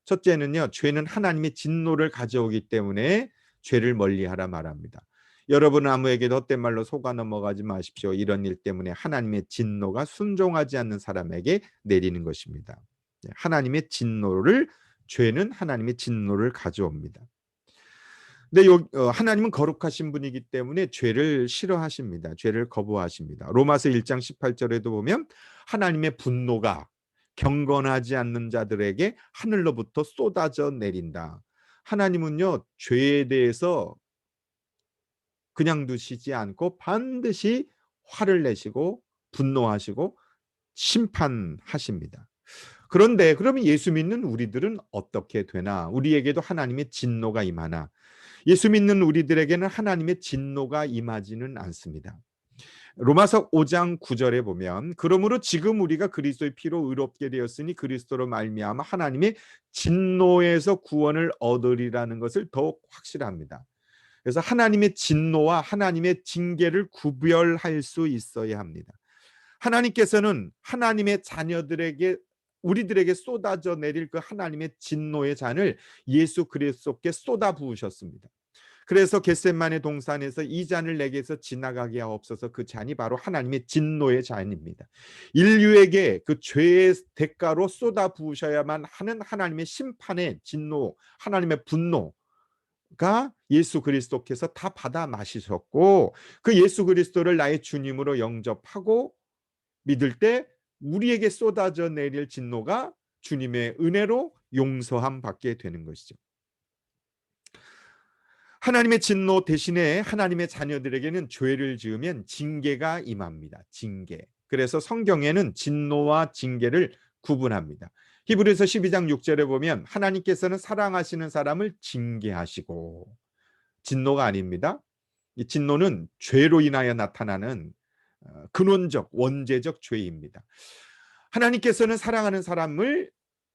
첫째는요, 죄는 하나님의 진노를 가져오기 때문에 죄를 멀리하라 말합니다. 여러분 아무에게도 헛된 말로 속아 넘어가지 마십시오. 이런 일 때문에 하나님의 진노가 순종하지 않는 사람에게 내리는 것입니다. 하나님의 진노를, 죄는 하나님의 진노를 가져옵니다. 근데 하나님은 거룩하신 분이기 때문에 죄를 싫어하십니다. 죄를 거부하십니다. 로마서 1장 18절에도 보면 하나님의 분노가 경건하지 않는 자들에게 하늘로부터 쏟아져 내린다. 하나님은요, 죄에 대해서 그냥 두시지 않고 반드시 화를 내시고 분노하시고 심판하십니다. 그런데 그러면 예수 믿는 우리들은 어떻게 되나? 우리에게도 하나님의 진노가 임하나? 예수 믿는 우리들에게는 하나님의 진노가 임하지는 않습니다. 로마서 5장 9절에 보면 그러므로 지금 우리가 그리스도의 피로 의롭게 되었으니 그리스도로 말미암아 하나님의 진노에서 구원을 얻으리라는 것을 더욱 확실합니다. 그래서 하나님의 진노와 하나님의 징계를 구별할 수 있어야 합니다. 하나님께서는 하나님의 자녀들에게, 우리들에게 쏟아져 내릴 그 하나님의 진노의 잔을 예수 그리스도께 쏟아 부으셨습니다. 그래서 겟세마네 동산에서 이 잔을 내게서 지나가게 하옵소서, 그 잔이 바로 하나님의 진노의 잔입니다. 인류에게 그 죄의 대가로 쏟아 부으셔야만 하는 하나님의 심판의 진노, 하나님의 분노, 예수 그리스도께서 다 받아 마시셨고, 그 예수 그리스도를 나의 주님으로 영접하고 믿을 때 우리에게 쏟아져 내릴 진노가 주님의 은혜로 용서함 받게 되는 것이죠. 하나님의 진노 대신에 하나님의 자녀들에게는 죄를 지으면 징계가 임합니다. 징계. 그래서 성경에는 진노와 징계를 구분합니다. 히브리서 12장 6절에 보면 하나님께서는 사랑하시는 사람을 징계하시고, 진노가 아닙니다. 이 진노는 죄로 인하여 나타나는 근원적 원죄적 죄입니다. 하나님께서는 사랑하는 사람을,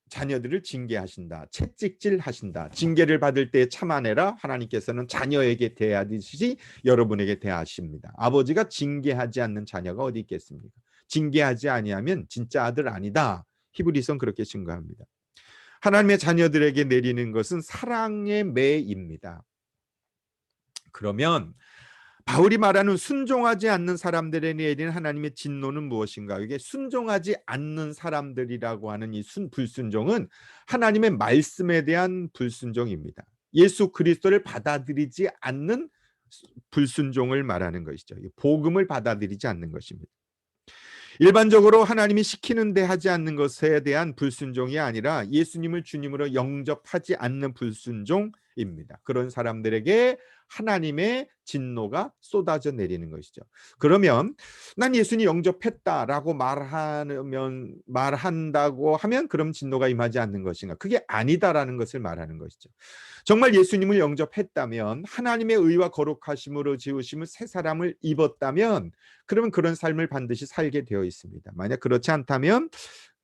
자녀들을 징계하신다. 채찍질하신다. 징계를 받을 때 참아내라. 하나님께서는 자녀에게 대하듯이 여러분에게 대하십니다. 아버지가 징계하지 않는 자녀가 어디 있겠습니까? 징계하지 아니하면 진짜 아들 아니다. 히브리서는 그렇게 증거합니다. 하나님의 자녀들에게 내리는 것은 사랑의 매입니다. 그러면 바울이 말하는 순종하지 않는 사람들에 내린 하나님의 진노는 무엇인가? 이게 순종하지 않는 사람들이라고 하는 이 불순종은 하나님의 말씀에 대한 불순종입니다. 예수 그리스도를 받아들이지 않는 불순종을 말하는 것이죠. 복음을 받아들이지 않는 것입니다. 일반적으로 하나님이 시키는 데 하지 않는 것에 대한 불순종이 아니라 예수님을 주님으로 영접하지 않는 불순종입니다. 그런 사람들에게 하나님의 진노가 쏟아져 내리는 것이죠. 그러면 난 예수님 영접했다라고 말한다고 하면 그럼 진노가 임하지 않는 것인가? 그게 아니다라는 것을 말하는 것이죠. 정말 예수님을 영접했다면, 하나님의 의와 거룩하심으로 지으심을 새 사람을 입었다면, 그러면 그런 삶을 반드시 살게 되어 있습니다. 만약 그렇지 않다면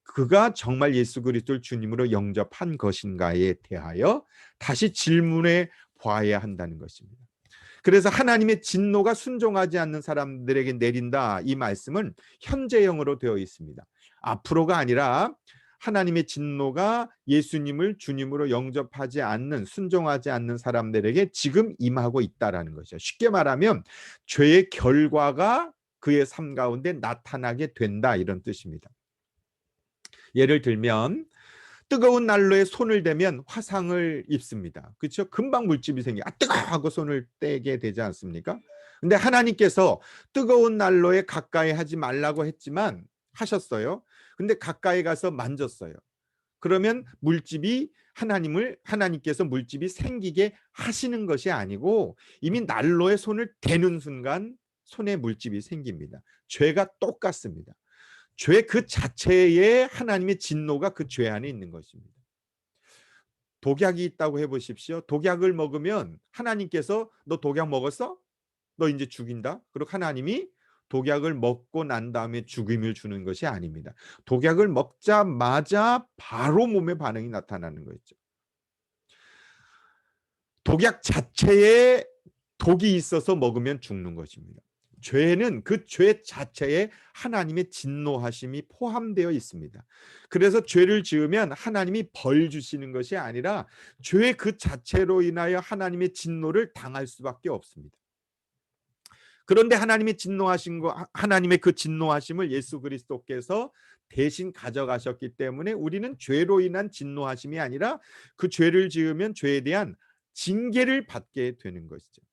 그가 정말 예수 그리스도를 주님으로 영접한 것인가에 대하여 다시 질문해 봐야 한다는 것입니다. 그래서 하나님의 진노가 순종하지 않는 사람들에게 내린다, 이 말씀은 현재형으로 되어 있습니다. 앞으로가 아니라 하나님의 진노가 예수님을 주님으로 영접하지 않는, 순종하지 않는 사람들에게 지금 임하고 있다라는 것이죠. 쉽게 말하면 죄의 결과가 그의 삶 가운데 나타나게 된다, 이런 뜻입니다. 예를 들면 뜨거운 난로에 손을 대면 화상을 입습니다. 그렇죠? 금방 물집이 생겨 뜨거 하고 손을 떼게 되지 않습니까? 근데 하나님께서 뜨거운 난로에 가까이 하지 말라고 했지만 하셨어요. 근데 가까이 가서 만졌어요. 그러면 물집이, 하나님께서 물집이 생기게 하시는 것이 아니고 이미 난로에 손을 대는 순간 손에 물집이 생깁니다. 죄가 똑같습니다. 죄 그 자체에 하나님의 진노가 그 죄 안에 있는 것입니다. 독약이 있다고 해보십시오. 독약을 먹으면 하나님께서 너 독약 먹었어? 너 이제 죽인다. 그리고 하나님이 독약을 먹고 난 다음에 죽임을 주는 것이 아닙니다. 독약을 먹자마자 바로 몸에 반응이 나타나는 거죠. 독약 자체에 독이 있어서 먹으면 죽는 것입니다. 죄는 그 죄 자체에 하나님의 진노하심이 포함되어 있습니다. 그래서 죄를 지으면 하나님이 벌 주시는 것이 아니라 죄 그 자체로 인하여 하나님의 진노를 당할 수밖에 없습니다. 그런데 하나님의 그 진노하심을 예수 그리스도께서 대신 가져가셨기 때문에 우리는 죄로 인한 진노하심이 아니라 그 죄를 지으면 죄에 대한 징계를 받게 되는 것이죠.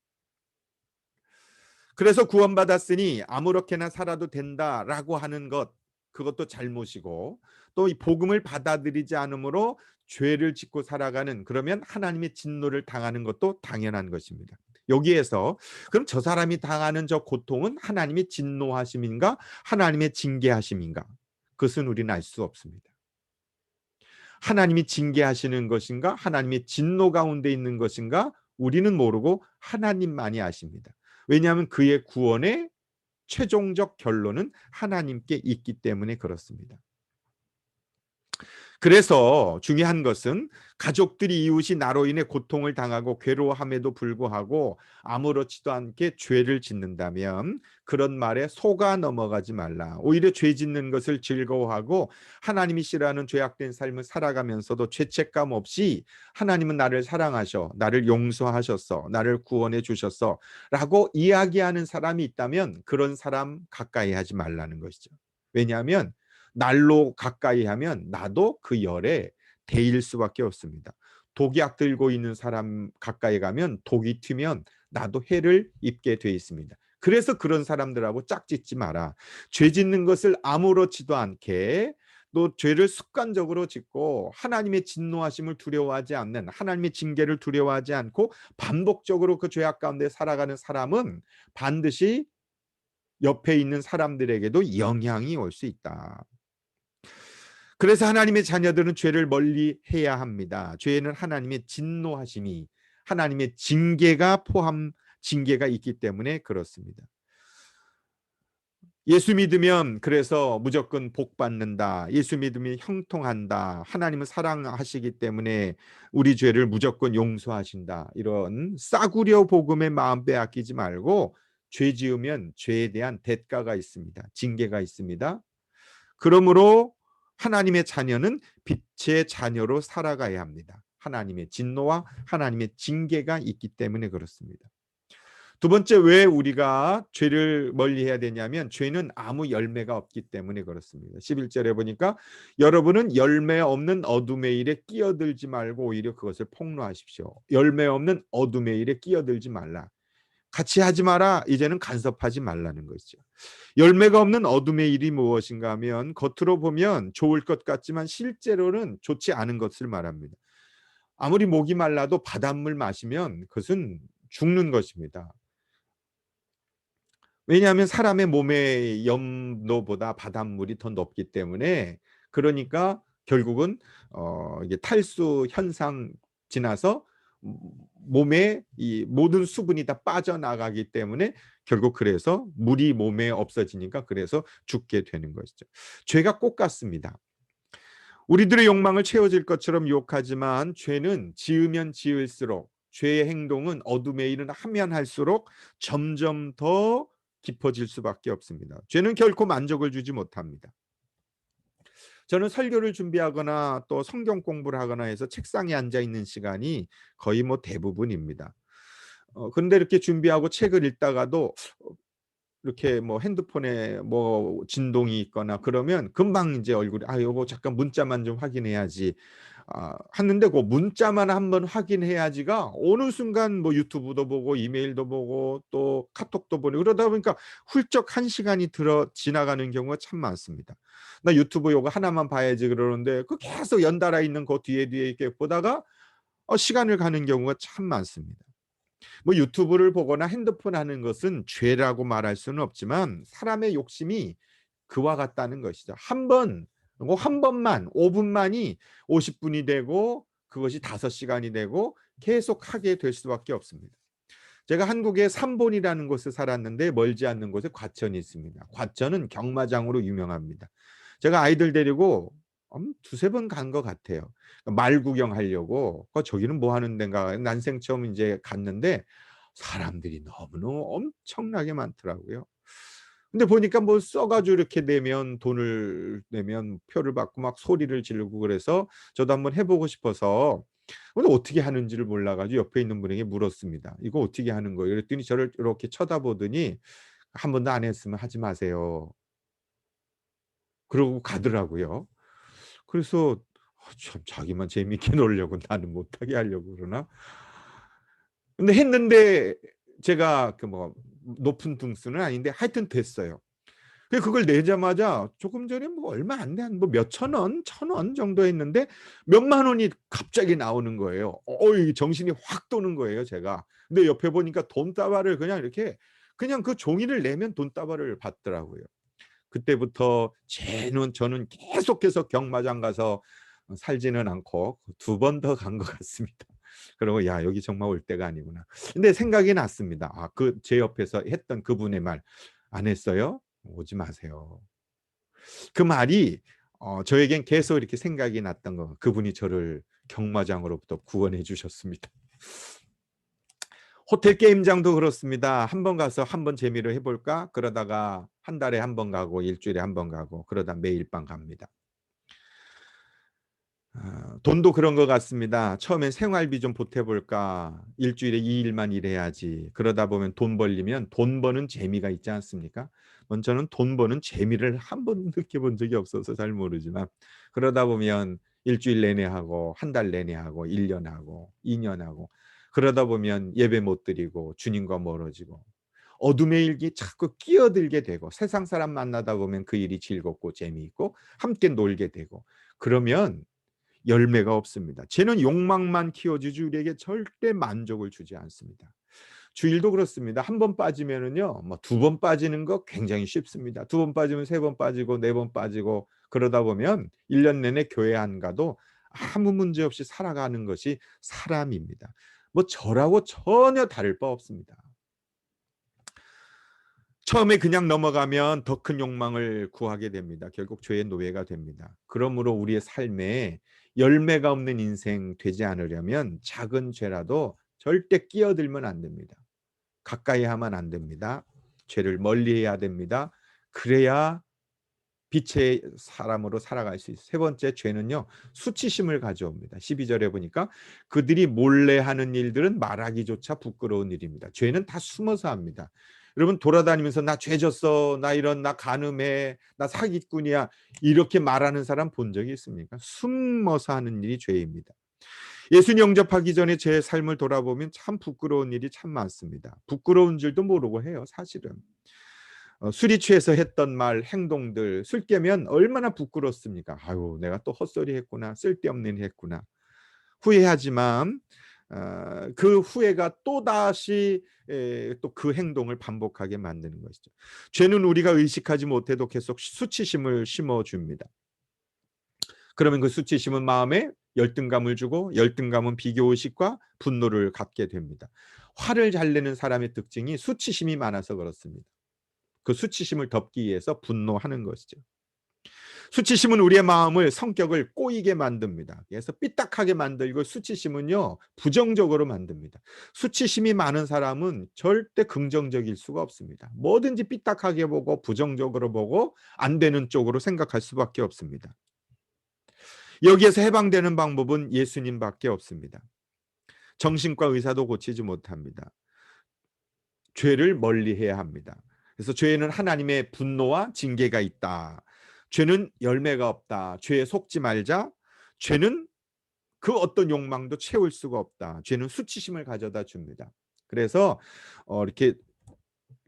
그래서 구원받았으니 아무렇게나 살아도 된다라고 하는 것, 그것도 잘못이고, 또 이 복음을 받아들이지 않으므로 죄를 짓고 살아가는, 그러면 하나님의 진노를 당하는 것도 당연한 것입니다. 여기에서 그럼 저 사람이 당하는 저 고통은 하나님의 진노하심인가 하나님의 징계하심인가? 그것은 우리는 알 수 없습니다. 하나님이 징계하시는 것인가 하나님의 진노 가운데 있는 것인가 우리는 모르고 하나님만이 아십니다. 왜냐하면 그의 구원의 최종적 결론은 하나님께 있기 때문에 그렇습니다. 그래서 중요한 것은 가족들이, 이웃이 나로 인해 고통을 당하고 괴로워함에도 불구하고 아무렇지도 않게 죄를 짓는다면 그런 말에 속아 넘어가지 말라. 오히려 죄 짓는 것을 즐거워하고 하나님이 싫어하는 죄악된 삶을 살아가면서도 죄책감 없이 하나님은 나를 사랑하셔, 나를 용서하셨어, 나를 구원해 주셨어 라고 이야기하는 사람이 있다면 그런 사람 가까이 하지 말라는 것이죠. 왜냐하면 날로 가까이 하면 나도 그 열에 데일 수밖에 없습니다. 독약 들고 있는 사람 가까이 가면 독이 튀면 나도 해를 입게 돼 있습니다. 그래서 그런 사람들하고 짝짓지 마라. 죄 짓는 것을 아무렇지도 않게, 또 죄를 습관적으로 짓고 하나님의 진노하심을 두려워하지 않는, 하나님의 징계를 두려워하지 않고 반복적으로 그 죄악 가운데 살아가는 사람은 반드시 옆에 있는 사람들에게도 영향이 올 수 있다. 그래서 하나님의 자녀들은 죄를 멀리 해야 합니다. 죄에는 하나님의 진노하심이, 하나님의 징계가 있기 때문에 그렇습니다. 예수 믿으면 그래서 무조건 복 받는다. 예수 믿으면 형통한다. 하나님은 사랑하시기 때문에 우리 죄를 무조건 용서하신다. 이런 싸구려 복음의 마음 빼앗기지 말고, 죄 지으면 죄에 대한 대가가 있습니다. 징계가 있습니다. 그러므로 하나님의 자녀는 빛의 자녀로 살아가야 합니다. 하나님의 진노와 하나님의 징계가 있기 때문에 그렇습니다. 두 번째, 왜 우리가 죄를 멀리해야 되냐면, 죄는 아무 열매가 없기 때문에 그렇습니다. 11절에 보니까 여러분은 열매 없는 어둠의 일에 끼어들지 말고 오히려 그것을 폭로하십시오. 열매 없는 어둠의 일에 끼어들지 말라. 같이 하지 마라. 이제는 간섭하지 말라는 것이죠. 열매가 없는 어둠의 일이 무엇인가 하면, 겉으로 보면 좋을 것 같지만 실제로는 좋지 않은 것을 말합니다. 아무리 목이 말라도 바닷물 마시면 그것은 죽는 것입니다. 왜냐하면 사람의 몸의 염도보다 바닷물이 더 높기 때문에, 그러니까 결국은 이게 탈수 현상 지나서 몸에 이 모든 수분이 다 빠져나가기 때문에 결국 그래서 물이 몸에 없어지니까 그래서 죽게 되는 것이죠. 죄가 꼭 같습니다. 우리들의 욕망을 채워질 것처럼 유혹하지만, 죄는 지으면 지을수록, 죄의 행동은 어둠의 일은 하면 할수록 점점 더 깊어질 수밖에 없습니다. 죄는 결코 만족을 주지 못합니다. 저는 설교를 준비하거나 또 성경 공부를 하거나 해서 책상에 앉아 있는 시간이 거의 대부분입니다. 그런데 이렇게 준비하고 책을 읽다가도 이렇게 핸드폰에 진동이 있거나 그러면 금방 이제 얼굴이, 요거 잠깐 문자만 좀 확인해야지 하는데, 그 문자만 한번 확인해야지가 어느 순간 유튜브도 보고 이메일도 보고 또 카톡도 보고 그러다 보니까 훌쩍 1시간이 지나가는 경우가 참 많습니다. 나 유튜브 요거 하나만 봐야지 그러는데 그 계속 연달아 있는 그 뒤에 이렇게 보다가 시간을 가는 경우가 참 많습니다. 유튜브를 보거나 핸드폰 하는 것은 죄라고 말할 수는 없지만, 사람의 욕심이 그와 같다는 것이죠. 한 번만 5분만이 50분이 되고 그것이 5시간이 되고 계속 하게 될 수밖에 없습니다. 제가 한국의 삼본이라는 곳에 살았는데, 멀지 않는 곳에 과천이 있습니다. 과천은 경마장으로 유명합니다. 제가 아이들 데리고 두세 번 간 것 같아요. 말 구경하려고. 저기는 뭐 하는 데인가, 난생 처음 이제 갔는데 사람들이 너무너무 엄청나게 많더라고요. 근데 보니까 써가지고 이렇게 내면, 돈을 내면 표를 받고 막 소리를 지르고, 그래서 저도 한번 해보고 싶어서, 근데 어떻게 하는지를 몰라가지고 옆에 있는 분에게 물었습니다. 이거 어떻게 하는 거예요? 그랬더니 저를 이렇게 쳐다보더니, 한 번도 안 했으면 하지 마세요. 그러고 가더라고요. 그래서 참 자기만 재밌게 놀려고 나는 못하게 하려고 그러나? 근데 했는데, 제가 높은 등수는 아닌데 하여튼 됐어요. 그걸 내자마자 조금 전에 얼마 안 돼, 한 몇천 원, 1,000원 정도 했는데 몇만 원이 갑자기 나오는 거예요. 정신이 확 도는 거예요, 제가. 근데 옆에 보니까 돈다발을 그냥 이렇게, 그냥 그 종이를 내면 돈다발을 받더라고요. 그때부터 저는 계속해서 경마장 가서 살지는 않고 2번 더 간 것 같습니다. 그러고 여기 정말 올 때가 아니구나. 근데 생각이 났습니다. 제 옆에서 했던 그분의 말, 안 했어요? 오지 마세요. 그 말이 저에겐 계속 이렇게 생각이 났던 거. 그분이 저를 경마장으로부터 구원해 주셨습니다. 호텔 게임장도 그렇습니다. 한번 가서 한번 재미로 해볼까? 그러다가 한 달에 한 번 가고 일주일에 한 번 가고 그러다 매일 밤 갑니다. 돈도 그런 것 같습니다. 처음엔 생활비 좀 보태볼까? 일주일에 2일만 일해야지. 그러다 보면 돈 벌리면 돈 버는 재미가 있지 않습니까? 저는 돈 버는 재미를 한 번도 느껴본 적이 없어서 잘 모르지만, 그러다 보면 일주일 내내 하고 한 달 내내 하고 1년 하고 2년 하고 그러다 보면 예배 못 드리고 주님과 멀어지고 어둠의 일기 자꾸 끼어들게 되고 세상 사람 만나다 보면 그 일이 즐겁고 재미있고 함께 놀게 되고 그러면 열매가 없습니다. 죄는 욕망만 키워주지 우리에게 절대 만족을 주지 않습니다. 주일도 그렇습니다. 한 번 빠지면은요, 뭐 두 번 빠지는 거 굉장히 쉽습니다. 두 번 빠지면 세 번 빠지고 네 번 빠지고 그러다 보면 1년 내내 교회 안 가도 아무 문제 없이 살아가는 것이 사람입니다. 뭐 저라고 전혀 다를 바 없습니다. 처음에 그냥 넘어가면 더 큰 욕망을 구하게 됩니다. 결국 죄의 노예가 됩니다. 그러므로 우리의 삶에 열매가 없는 인생 되지 않으려면 작은 죄라도 절대 끼어들면 안 됩니다. 가까이 하면 안 됩니다. 죄를 멀리해야 됩니다. 그래야 빛의 사람으로 살아갈 수 있어요. 세 번째 죄는요. 수치심을 가져옵니다. 12절에 보니까 그들이 몰래 하는 일들은 말하기조차 부끄러운 일입니다. 죄는 다 숨어서 합니다. 여러분 돌아다니면서 나 죄 졌어. 나 이런 나 간음해. 나 사기꾼이야. 이렇게 말하는 사람 본 적이 있습니까? 숨어서 하는 일이 죄입니다. 예수님 영접하기 전에 제 삶을 돌아보면 참 부끄러운 일이 참 많습니다. 부끄러운 줄도 모르고 해요, 사실은. 술이 취해서 했던 말, 행동들, 술 깨면 얼마나 부끄럽습니까? 아유, 내가 또 헛소리 했구나, 쓸데없는 일 했구나. 후회하지만 그 후회가 또다시 또 그 행동을 반복하게 만드는 것이죠. 죄는 우리가 의식하지 못해도 계속 수치심을 심어줍니다. 그러면 그 수치심은 마음에 열등감을 주고 열등감은 비교의식과 분노를 갖게 됩니다. 화를 잘 내는 사람의 특징이 수치심이 많아서 그렇습니다. 그 수치심을 덮기 위해서 분노하는 것이죠. 수치심은 우리의 마음을 성격을 꼬이게 만듭니다. 그래서 삐딱하게 만들고 수치심은요 부정적으로 만듭니다. 수치심이 많은 사람은 절대 긍정적일 수가 없습니다. 뭐든지 삐딱하게 보고 부정적으로 보고 안 되는 쪽으로 생각할 수밖에 없습니다. 여기에서 해방되는 방법은 예수님밖에 없습니다. 정신과 의사도 고치지 못합니다. 죄를 멀리해야 합니다. 그래서 죄에는 하나님의 분노와 징계가 있다. 죄는 열매가 없다. 죄에 속지 말자. 죄는 그 어떤 욕망도 채울 수가 없다. 죄는 수치심을 가져다 줍니다. 그래서 이렇게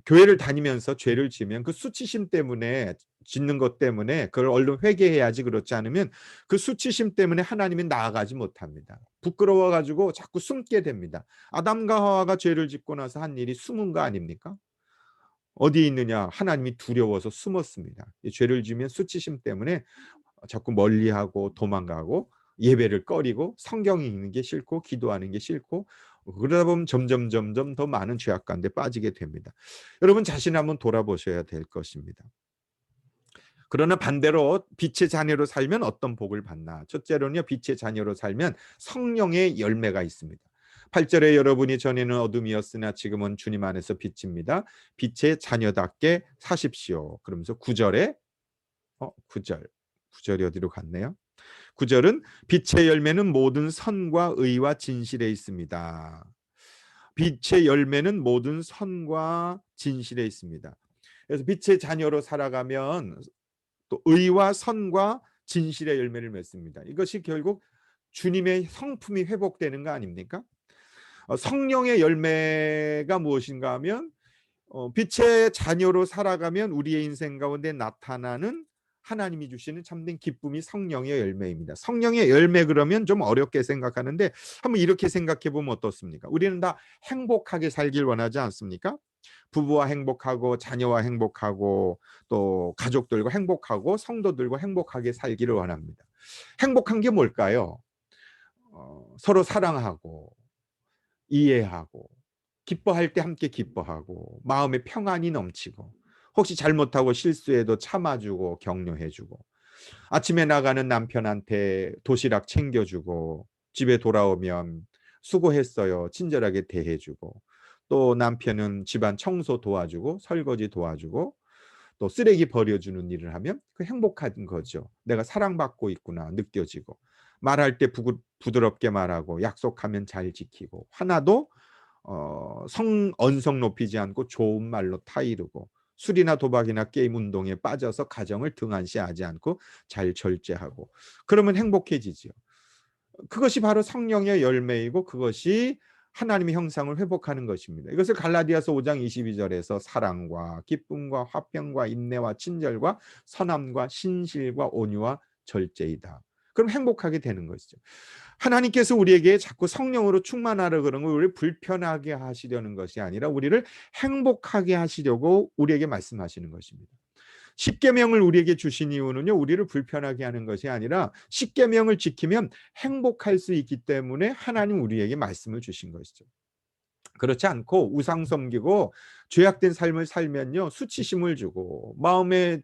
교회를 다니면서 죄를 지으면 그 수치심 때문에 짓는 것 때문에 그걸 얼른 회개해야지 그렇지 않으면 그 수치심 때문에 하나님이 나아가지 못합니다. 부끄러워 가지고 자꾸 숨게 됩니다. 아담과 하와가 죄를 짓고 나서 한 일이 숨은 거 아닙니까? 어디에 있느냐? 하나님이 두려워서 숨었습니다. 죄를 지으면 수치심 때문에 자꾸 멀리하고 도망가고 예배를 꺼리고 성경 읽는 게 싫고 기도하는 게 싫고 그러다 보면 점점 더 많은 죄악 가운데 빠지게 됩니다. 여러분 자신 한번 돌아보셔야 될 것입니다. 그러나 반대로 빛의 자녀로 살면 어떤 복을 받나? 첫째로는요. 빛의 자녀로 살면 성령의 열매가 있습니다. 8절에 여러분이 전에는 어둠이었으나 지금은 주님 안에서 빛입니다. 빛의 자녀답게 사십시오. 그러면서 9절에 9절이 어디로 갔네요? 9절은 빛의 열매는 모든 선과 의와 진실에 있습니다. 빛의 열매는 모든 선과 진실에 있습니다. 그래서 빛의 자녀로 살아가면 또 의와 선과 진실의 열매를 맺습니다. 이것이 결국 주님의 성품이 회복되는 거 아닙니까? 성령의 열매가 무엇인가 하면 빛의 자녀로 살아가면 우리의 인생 가운데 나타나는 하나님이 주시는 참된 기쁨이 성령의 열매입니다. 성령의 열매 그러면 좀 어렵게 생각하는데 한번 이렇게 생각해 보면 어떻습니까? 우리는 다 행복하게 살길 원하지 않습니까? 부부와 행복하고 자녀와 행복하고 또 가족들과 행복하고 성도들과 행복하게 살기를 원합니다. 행복한 게 뭘까요? 서로 사랑하고 이해하고 기뻐할 때 함께 기뻐하고 마음에 평안이 넘치고 혹시 잘못하고 실수해도 참아주고 격려해주고 아침에 나가는 남편한테 도시락 챙겨주고 집에 돌아오면 수고했어요 친절하게 대해주고 또 남편은 집안 청소 도와주고 설거지 도와주고 또 쓰레기 버려주는 일을 하면 그 행복한 거죠. 내가 사랑받고 있구나 느껴지고 말할 때 부드럽게 말하고 약속하면 잘 지키고 화나도 언성 높이지 않고 좋은 말로 타이르고 술이나 도박이나 게임 운동에 빠져서 가정을 등한시하지 않고 잘 절제하고 그러면 행복해지지요. 그것이 바로 성령의 열매이고 그것이 하나님의 형상을 회복하는 것입니다. 이것을 갈라디아서 5장 22절에서 사랑과 기쁨과 화평과 인내와 친절과 선함과 신실과 온유와 절제이다. 그럼 행복하게 되는 것이죠. 하나님께서 우리에게 자꾸 성령으로 충만하려 그런 걸 우리를 불편하게 하시려는 것이 아니라 우리를 행복하게 하시려고 우리에게 말씀하시는 것입니다. 십계명을 우리에게 주신 이유는요, 우리를 불편하게 하는 것이 아니라 십계명을 지키면 행복할 수 있기 때문에 하나님 우리에게 말씀을 주신 것이죠. 그렇지 않고 우상 섬기고 죄악된 삶을 살면요, 수치심을 주고 마음에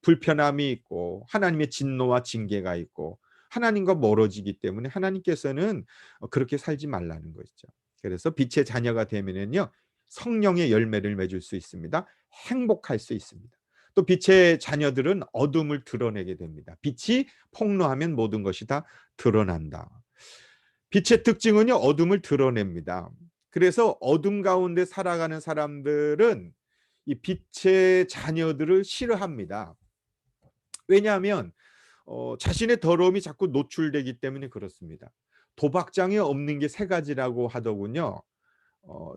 불편함이 있고 하나님의 진노와 징계가 있고 하나님과 멀어지기 때문에 하나님께서는 그렇게 살지 말라는 것이죠. 그래서 빛의 자녀가 되면은요, 성령의 열매를 맺을 수 있습니다. 행복할 수 있습니다. 또 빛의 자녀들은 어둠을 드러내게 됩니다. 빛이 폭로하면 모든 것이 다 드러난다. 빛의 특징은요, 어둠을 드러냅니다. 그래서 어둠 가운데 살아가는 사람들은 이 빛의 자녀들을 싫어합니다. 왜냐하면 자신의 더러움이 자꾸 노출되기 때문에 그렇습니다. 도박장에 없는 게 세 가지라고 하더군요.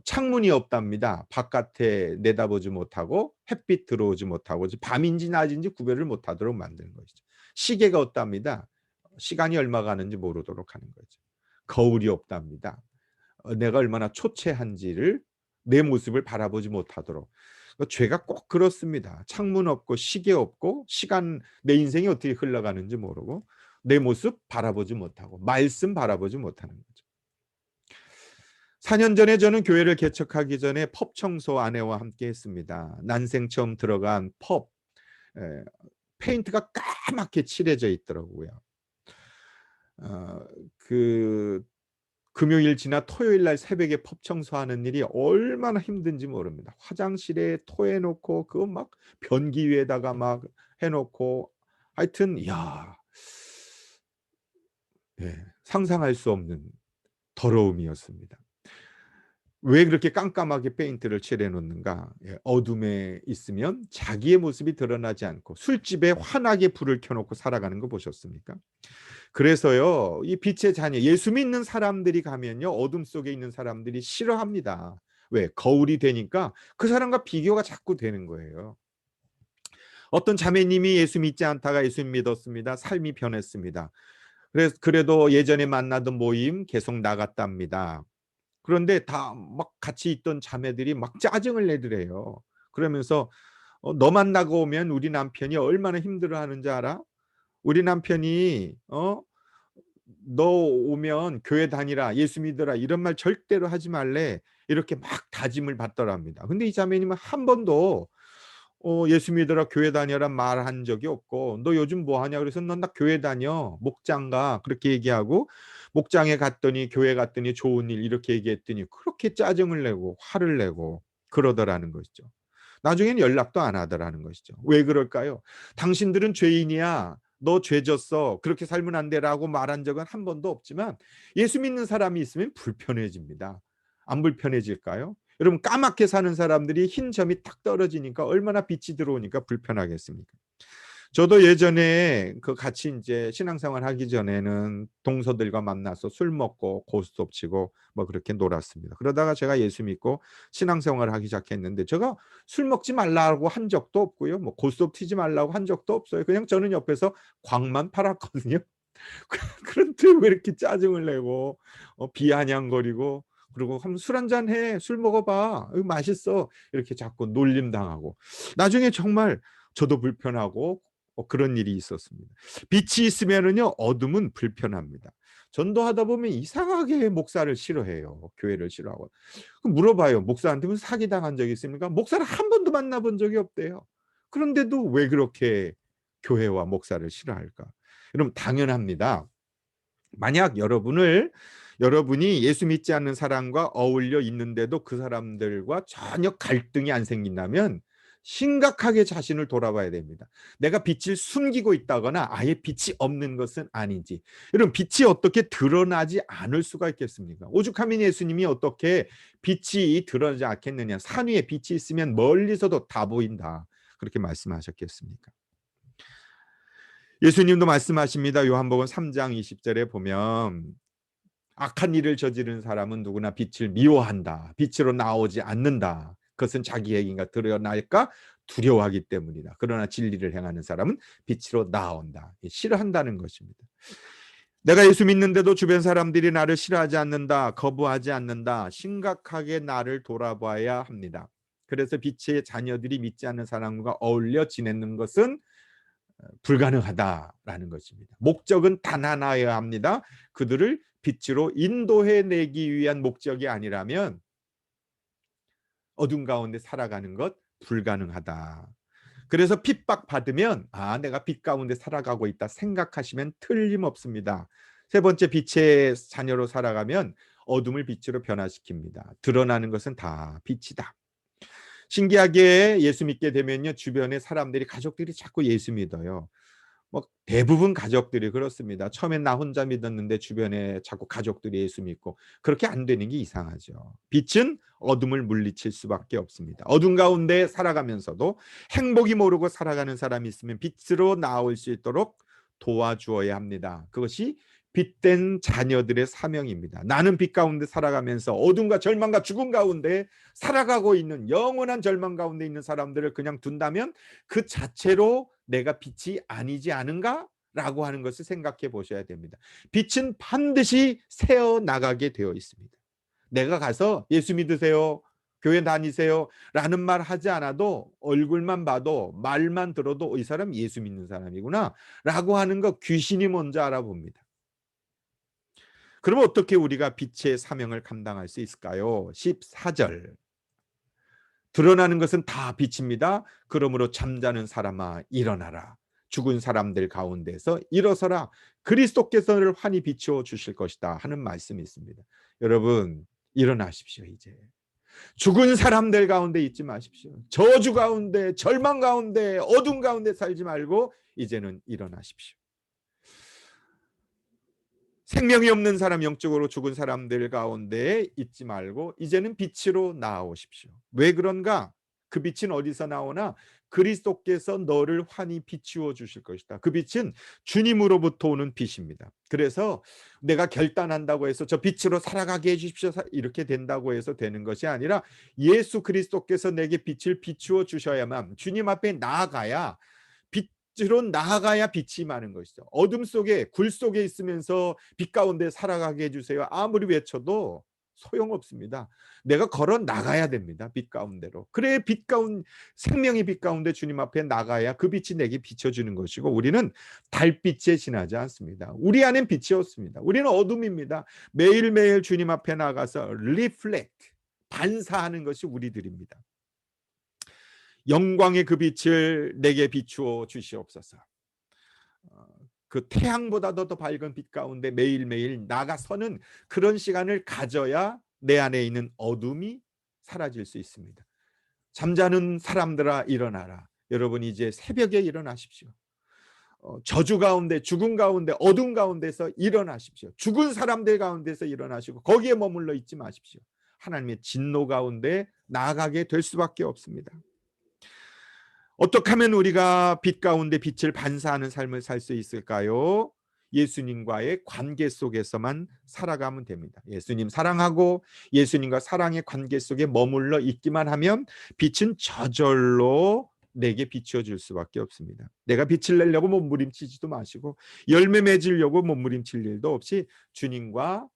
창문이 없답니다. 바깥에 내다보지 못하고 햇빛 들어오지 못하고 밤인지 낮인지 구별을 못하도록 만드는 것이죠. 시계가 없답니다. 시간이 얼마 가는지 모르도록 하는 거죠. 거울이 없답니다. 내가 얼마나 초췌한지를 내 모습을 바라보지 못하도록. 죄가 꼭 그렇습니다. 창문 없고 시계 없고 시간 내 인생이 어떻게 흘러가는지 모르고 내 모습 바라보지 못하고 말씀 바라보지 못하는 거죠. 4년 전에 저는 교회를 개척하기 전에 펍 청소 아내와 함께 했습니다. 난생 처음 들어간 펍 페인트가 까맣게 칠해져 있더라고요. 그 금요일 지나 토요일 날 새벽에 펍 청소하는 일이 얼마나 힘든지 모릅니다. 화장실에 토해 놓고 그거 막 변기 위에다가 막 해 놓고 하여튼 야. 네, 상상할 수 없는 더러움이었습니다. 왜 그렇게 깜깜하게 페인트를 칠해 놓는가? 어둠에 있으면 자기의 모습이 드러나지 않고 술집에 환하게 불을 켜 놓고 살아가는 거 보셨습니까? 그래서요, 이 빛의 자녀, 예수 믿는 사람들이 가면요, 어둠 속에 있는 사람들이 싫어합니다. 왜? 거울이 되니까 그 사람과 비교가 자꾸 되는 거예요. 어떤 자매님이 예수 믿지 않다가 예수 믿었습니다. 삶이 변했습니다. 그래도 예전에 만나던 모임 계속 나갔답니다. 그런데 다 막 같이 있던 자매들이 막 짜증을 내더래요. 그러면서 너 만나고 오면 우리 남편이 얼마나 힘들어하는지 알아? 우리 남편이 너 오면 교회 다니라 예수 믿어라 이런 말 절대로 하지 말래 이렇게 막 다짐을 받더랍니다. 근데 이 자매님은 한 번도 예수 믿어라 교회 다녀라 말한 적이 없고 너 요즘 뭐 하냐 그래서 넌 나 교회 다녀 목장 가 그렇게 얘기하고 목장에 갔더니 교회 갔더니 좋은 일 이렇게 얘기했더니 그렇게 짜증을 내고 화를 내고 그러더라는 것이죠. 나중에는 연락도 안 하더라는 것이죠. 왜 그럴까요? 당신들은 죄인이야. 너 죄 졌어. 그렇게 살면 안 돼라고 말한 적은 한 번도 없지만 예수 믿는 사람이 있으면 불편해집니다. 안 불편해질까요? 여러분 까맣게 사는 사람들이 흰 점이 탁 떨어지니까 얼마나 빛이 들어오니까 불편하겠습니까? 저도 예전에 같이 이제 신앙생활 하기 전에는 동서들과 만나서 술 먹고 고스톱 치고 뭐 그렇게 놀았습니다. 그러다가 제가 예수 믿고 신앙생활을 하기 시작했는데 제가 술 먹지 말라고 한 적도 없고요. 뭐 고스톱 치지 말라고 한 적도 없어요. 그냥 저는 옆에서 광만 팔았거든요. 그런데 왜 이렇게 짜증을 내고 비아냥거리고 그리고 한번 술 한잔 해. 술 먹어봐. 이거 맛있어. 이렇게 자꾸 놀림당하고 나중에 정말 저도 불편하고 그런 일이 있었습니다. 빛이 있으면은요 어둠은 불편합니다. 전도하다 보면 이상하게 목사를 싫어해요. 교회를 싫어하고. 그럼 물어봐요. 목사한테 사기 당한 적이 있습니까? 목사를 한 번도 만나본 적이 없대요. 그런데도 왜 그렇게 교회와 목사를 싫어할까? 여러분 당연합니다. 만약 여러분이 예수 믿지 않는 사람과 어울려 있는데도 그 사람들과 전혀 갈등이 안 생긴다면 심각하게 자신을 돌아봐야 됩니다. 내가 빛을 숨기고 있다거나 아예 빛이 없는 것은 아닌지. 여러분, 빛이 어떻게 드러나지 않을 수가 있겠습니까? 오죽하면 예수님이 어떻게 빛이 드러나지 않겠느냐. 산 위에 빛이 있으면 멀리서도 다 보인다. 그렇게 말씀하셨겠습니까? 예수님도 말씀하십니다. 요한복음 3장 20절에 보면 악한 일을 저지른 사람은 누구나 빛을 미워한다. 빛으로 나오지 않는다. 그것은 자기의 행위가 드러날까 두려워하기 때문이다. 그러나 진리를 행하는 사람은 빛으로 나온다. 싫어한다는 것입니다. 내가 예수 믿는데도 주변 사람들이 나를 싫어하지 않는다. 거부하지 않는다. 심각하게 나를 돌아봐야 합니다. 그래서 빛의 자녀들이 믿지 않는 사람과 어울려 지내는 것은 불가능하다라는 것입니다. 목적은 단 하나여야 합니다. 그들을 빛으로 인도해내기 위한 목적이 아니라면 어둠 가운데 살아가는 것 불가능하다. 그래서 핍박받으면 내가 빛 가운데 살아가고 있다 생각하시면 틀림없습니다. 세 번째, 빛의 자녀로 살아가면 어둠을 빛으로 변화시킵니다. 드러나는 것은 다 빛이다. 신기하게 예수 믿게 되면요, 주변에 사람들이, 가족들이 자꾸 예수 믿어요. 대부분 가족들이 그렇습니다. 처음엔 나 혼자 믿었는데 주변에 자꾸 가족들이 예수 믿고, 그렇게 안 되는 게 이상하죠. 빛은 어둠을 물리칠 수밖에 없습니다. 어둠 가운데 살아가면서도 행복이 모르고 살아가는 사람이 있으면 빛으로 나올 수 있도록 도와주어야 합니다. 그것이 빛된 자녀들의 사명입니다. 나는 빛 가운데 살아가면서 어둠과 절망과 죽음 가운데 살아가고 있는, 영원한 절망 가운데 있는 사람들을 그냥 둔다면 그 자체로 내가 빛이 아니지 않은가? 라고 하는 것을 생각해 보셔야 됩니다. 빛은 반드시 새어나가게 되어 있습니다. 내가 가서 예수 믿으세요, 교회 다니세요 라는 말 하지 않아도, 얼굴만 봐도, 말만 들어도 이 사람 예수 믿는 사람이구나 라고 하는 것 귀신이 먼저 알아봅니다. 그러면 어떻게 우리가 빛의 사명을 감당할 수 있을까요? 14절. 드러나는 것은 다 빛입니다. 그러므로 잠자는 사람아 일어나라. 죽은 사람들 가운데서 일어서라. 그리스도께서를 환히 비추어 주실 것이다 하는 말씀이 있습니다. 여러분, 일어나십시오. 이제 죽은 사람들 가운데 있지 마십시오. 저주 가운데, 절망 가운데, 어둠 가운데 살지 말고 이제는 일어나십시오. 생명이 없는 사람, 영적으로 죽은 사람들 가운데 있지 말고 이제는 빛으로 나오십시오. 왜 그런가? 그 빛은 어디서 나오나? 그리스도께서 너를 환히 비추어 주실 것이다. 그 빛은 주님으로부터 오는 빛입니다. 그래서 내가 결단한다고 해서 저 빛으로 살아가게 해주십시오 이렇게 된다고 해서 되는 것이 아니라, 예수 그리스도께서 내게 빛을 비추어 주셔야만, 주님 앞에 나아가야, 빛으로 나아가야 빛이 많은 것이죠. 어둠 속에, 굴 속에 있으면서 빛 가운데 살아가게 해주세요 아무리 외쳐도 소용없습니다. 내가 걸어 나가야 됩니다. 빛 가운데로. 그래 빛 가운데, 생명의 빛 가운데 주님 앞에 나가야 그 빛이 내게 비춰주는 것이고, 우리는 달빛에 지나지 않습니다. 우리 안엔 빛이 없습니다. 우리는 어둠입니다. 매일매일 주님 앞에 나가서 reflect, 반사하는 것이 우리들입니다. 영광의 그 빛을 내게 비추어 주시옵소서. 그 태양보다도 더 밝은 빛 가운데 매일매일 나가서는 그런 시간을 가져야 내 안에 있는 어둠이 사라질 수 있습니다. 잠자는 사람들아 일어나라. 여러분, 이제 새벽에 일어나십시오. 저주 가운데, 죽음 가운데, 어둠 가운데서 일어나십시오. 죽은 사람들 가운데서 일어나시고 거기에 머물러 있지 마십시오. 하나님의 진노 가운데 나아가게 될 수밖에 없습니다. 어떻게 하면 우리가 빛 가운데 빛을 반사하는 삶을 살 수 있을까요? 예수님과의 관계 속에서만 살아가면 됩니다. 예수님 사랑하고 예수님과 사랑의 관계 속에 머물러 있기만 하면 빛은 저절로 내게 비추어 줄 수밖에 없습니다. 내가 빛을 내려고 몸부림치지도 마시고, 열매 맺으려고 몸부림칠 일도 없이 주님과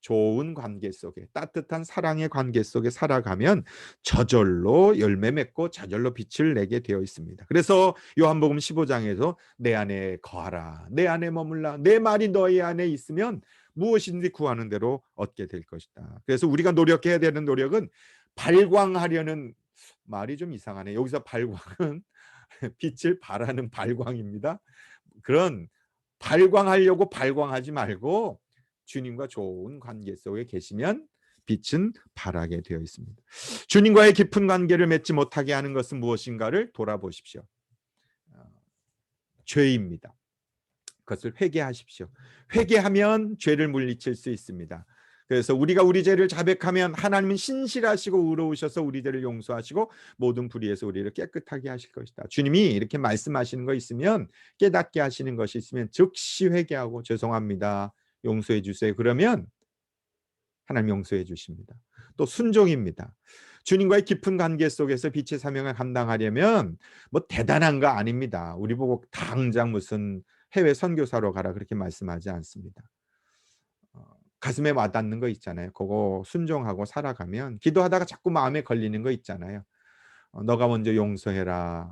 좋은 관계 속에, 따뜻한 사랑의 관계 속에 살아가면 저절로 열매 맺고 저절로 빛을 내게 되어 있습니다. 그래서 요한복음 15장에서 내 안에 거하라, 내 안에 머물라, 내 말이 너희 안에 있으면 무엇이든지 구하는 대로 얻게 될 것이다. 그래서 우리가 노력해야 되는 노력은, 발광하려는, 말이 좀 이상하네. 여기서 발광은 빛을 발하는 발광입니다. 그런 발광하려고 발광하지 말고 주님과 좋은 관계 속에 계시면 빛은 바라게 되어 있습니다. 주님과의 깊은 관계를 맺지 못하게 하는 것은 무엇인가를 돌아보십시오. 죄입니다. 그것을 회개하십시오. 회개하면 죄를 물리칠 수 있습니다. 그래서 우리가 우리 죄를 자백하면 하나님은 신실하시고 의로우셔서 우리 죄를 용서하시고 모든 불의에서 우리를 깨끗하게 하실 것이다. 주님이 이렇게 말씀하시는 거 있으면, 깨닫게 하시는 것이 있으면 즉시 회개하고 죄송합니다, 용서해 주세요. 그러면 하나님 용서해 주십니다. 또 순종입니다. 주님과의 깊은 관계 속에서 빛의 사명을 감당하려면 뭐 대단한 거 아닙니다. 우리 보고 당장 무슨 해외 선교사로 가라 그렇게 말씀하지 않습니다. 가슴에 와닿는 거 있잖아요. 그거 순종하고 살아가면, 기도하다가 자꾸 마음에 걸리는 거 있잖아요. 너가 먼저 용서해라,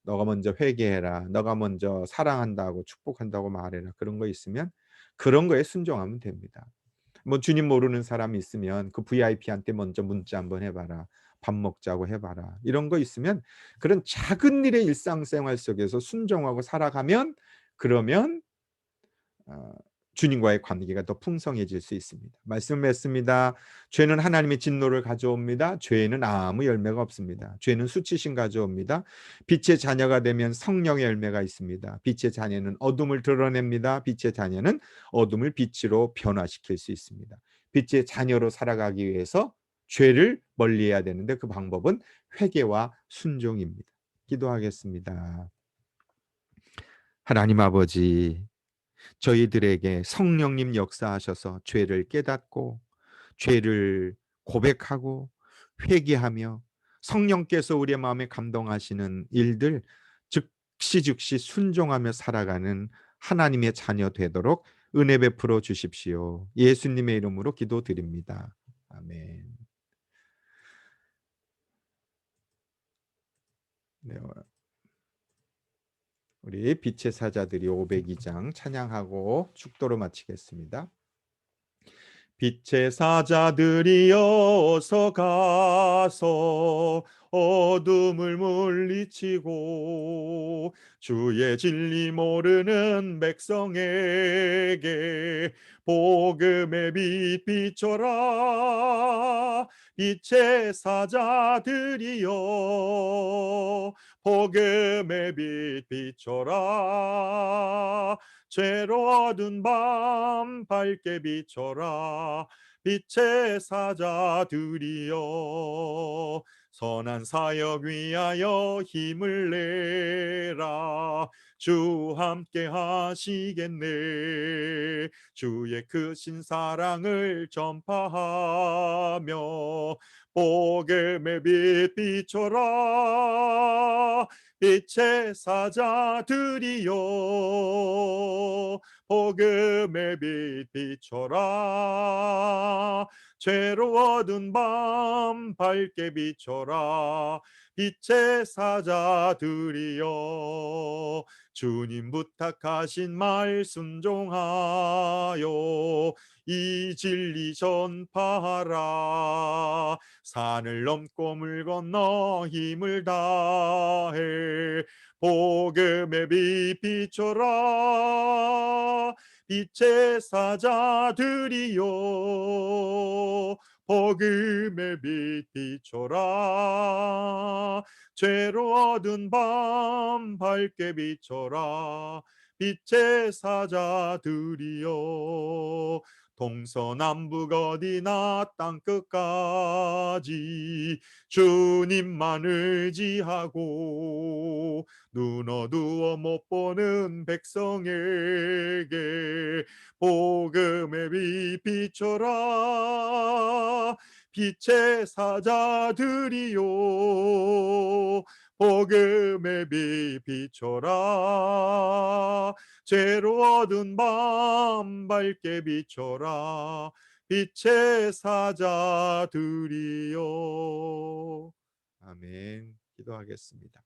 너가 먼저 회개해라, 너가 먼저 사랑한다고 축복한다고 말해라. 그런 거 있으면 그런 거에 순종하면 됩니다. 뭐 주님 모르는 사람이 있으면 그 VIP한테 먼저 문자 한번 해봐라, 밥 먹자고 해봐라. 이런 거 있으면 그런 작은 일의 일상생활 속에서 순종하고 살아가면, 그러면 주님과의 관계가 더 풍성해질 수 있습니다. 말씀했습니다. 죄는 하나님의 진노를 가져옵니다. 죄에는 아무 열매가 없습니다. 죄는 수치심 가져옵니다. 빛의 자녀가 되면 성령의 열매가 있습니다. 빛의 자녀는 어둠을 드러냅니다. 빛의 자녀는 어둠을 빛으로 변화시킬 수 있습니다. 빛의 자녀로 살아가기 위해서 죄를 멀리해야 되는데 그 방법은 회개와 순종입니다. 기도하겠습니다. 하나님 아버지, 저희들에게 성령님 역사하셔서 죄를 깨닫고 죄를 고백하고 회개하며 성령께서 우리의 마음에 감동하시는 일들 즉시 순종하며 살아가는 하나님의 자녀 되도록 은혜 베풀어 주십시오. 예수님의 이름으로 기도드립니다. 아멘. 네, 우리 빛의 사자들이 502장 찬양하고 축도로 마치겠습니다. 빛의 사자들이 어서 가서 어둠을 물리치고 주의 진리 모르는 백성에게 복음의 빛 비춰라. 빛의 사자들이여 복음의 빛 비춰라. 죄로 어두운 밤 밝게 비춰라. 빛의 사자들이여 선한 사역 위하여 힘을 내라. 주 함께 하시겠네. 주의 크신 사랑을 전파하며 복음의 빛 비춰라. 빛의 사자들이여 복음의 빛 비춰라. 죄로 어두운 밤 밝게 비춰라. 빛의 사자들이여 주님 부탁하신 말 순종하여 이 진리 전파하라. 산을 넘고 물 건너 힘을 다해 복음의 빛 비춰라. 빛의 사자들이여 복음의 빛 비춰라. 죄로 어두운 밤 밝게 비춰라. 빛의 사자들이여 동서남북 어디나 땅끝까지 주님만 의지하고 눈 어두워 못 보는 백성에게 복음의 빛 비춰라. 빛의 사자들이여 복음의 빛 비춰라. 죄로 어두운 밤 밝게 비춰라. 빛의 사자들이여. 아멘. 기도하겠습니다.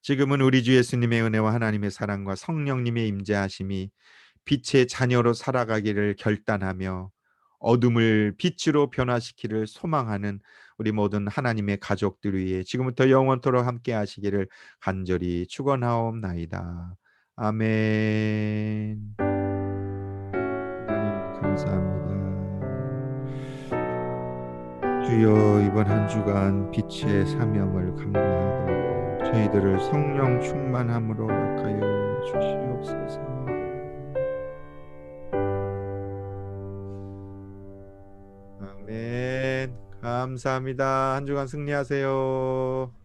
지금은 우리 주 예수님의 은혜와 하나님의 사랑과 성령님의 임재하심이 빛의 자녀로 살아가기를 결단하며 어둠을 빛으로 변화시키기를 소망하는 우리 모든 하나님의 가족들 위해 지금부터 영원토록 함께 하시기를 간절히 축원하옵나이다. 아멘. 하나님 감사합니다. 주여, 이번 한 주간 빛의 사명을 감당하도록 저희들을 성령 충만함으로 역하여 주시옵소서. 아멘. 감사합니다. 한 주간 승리하세요.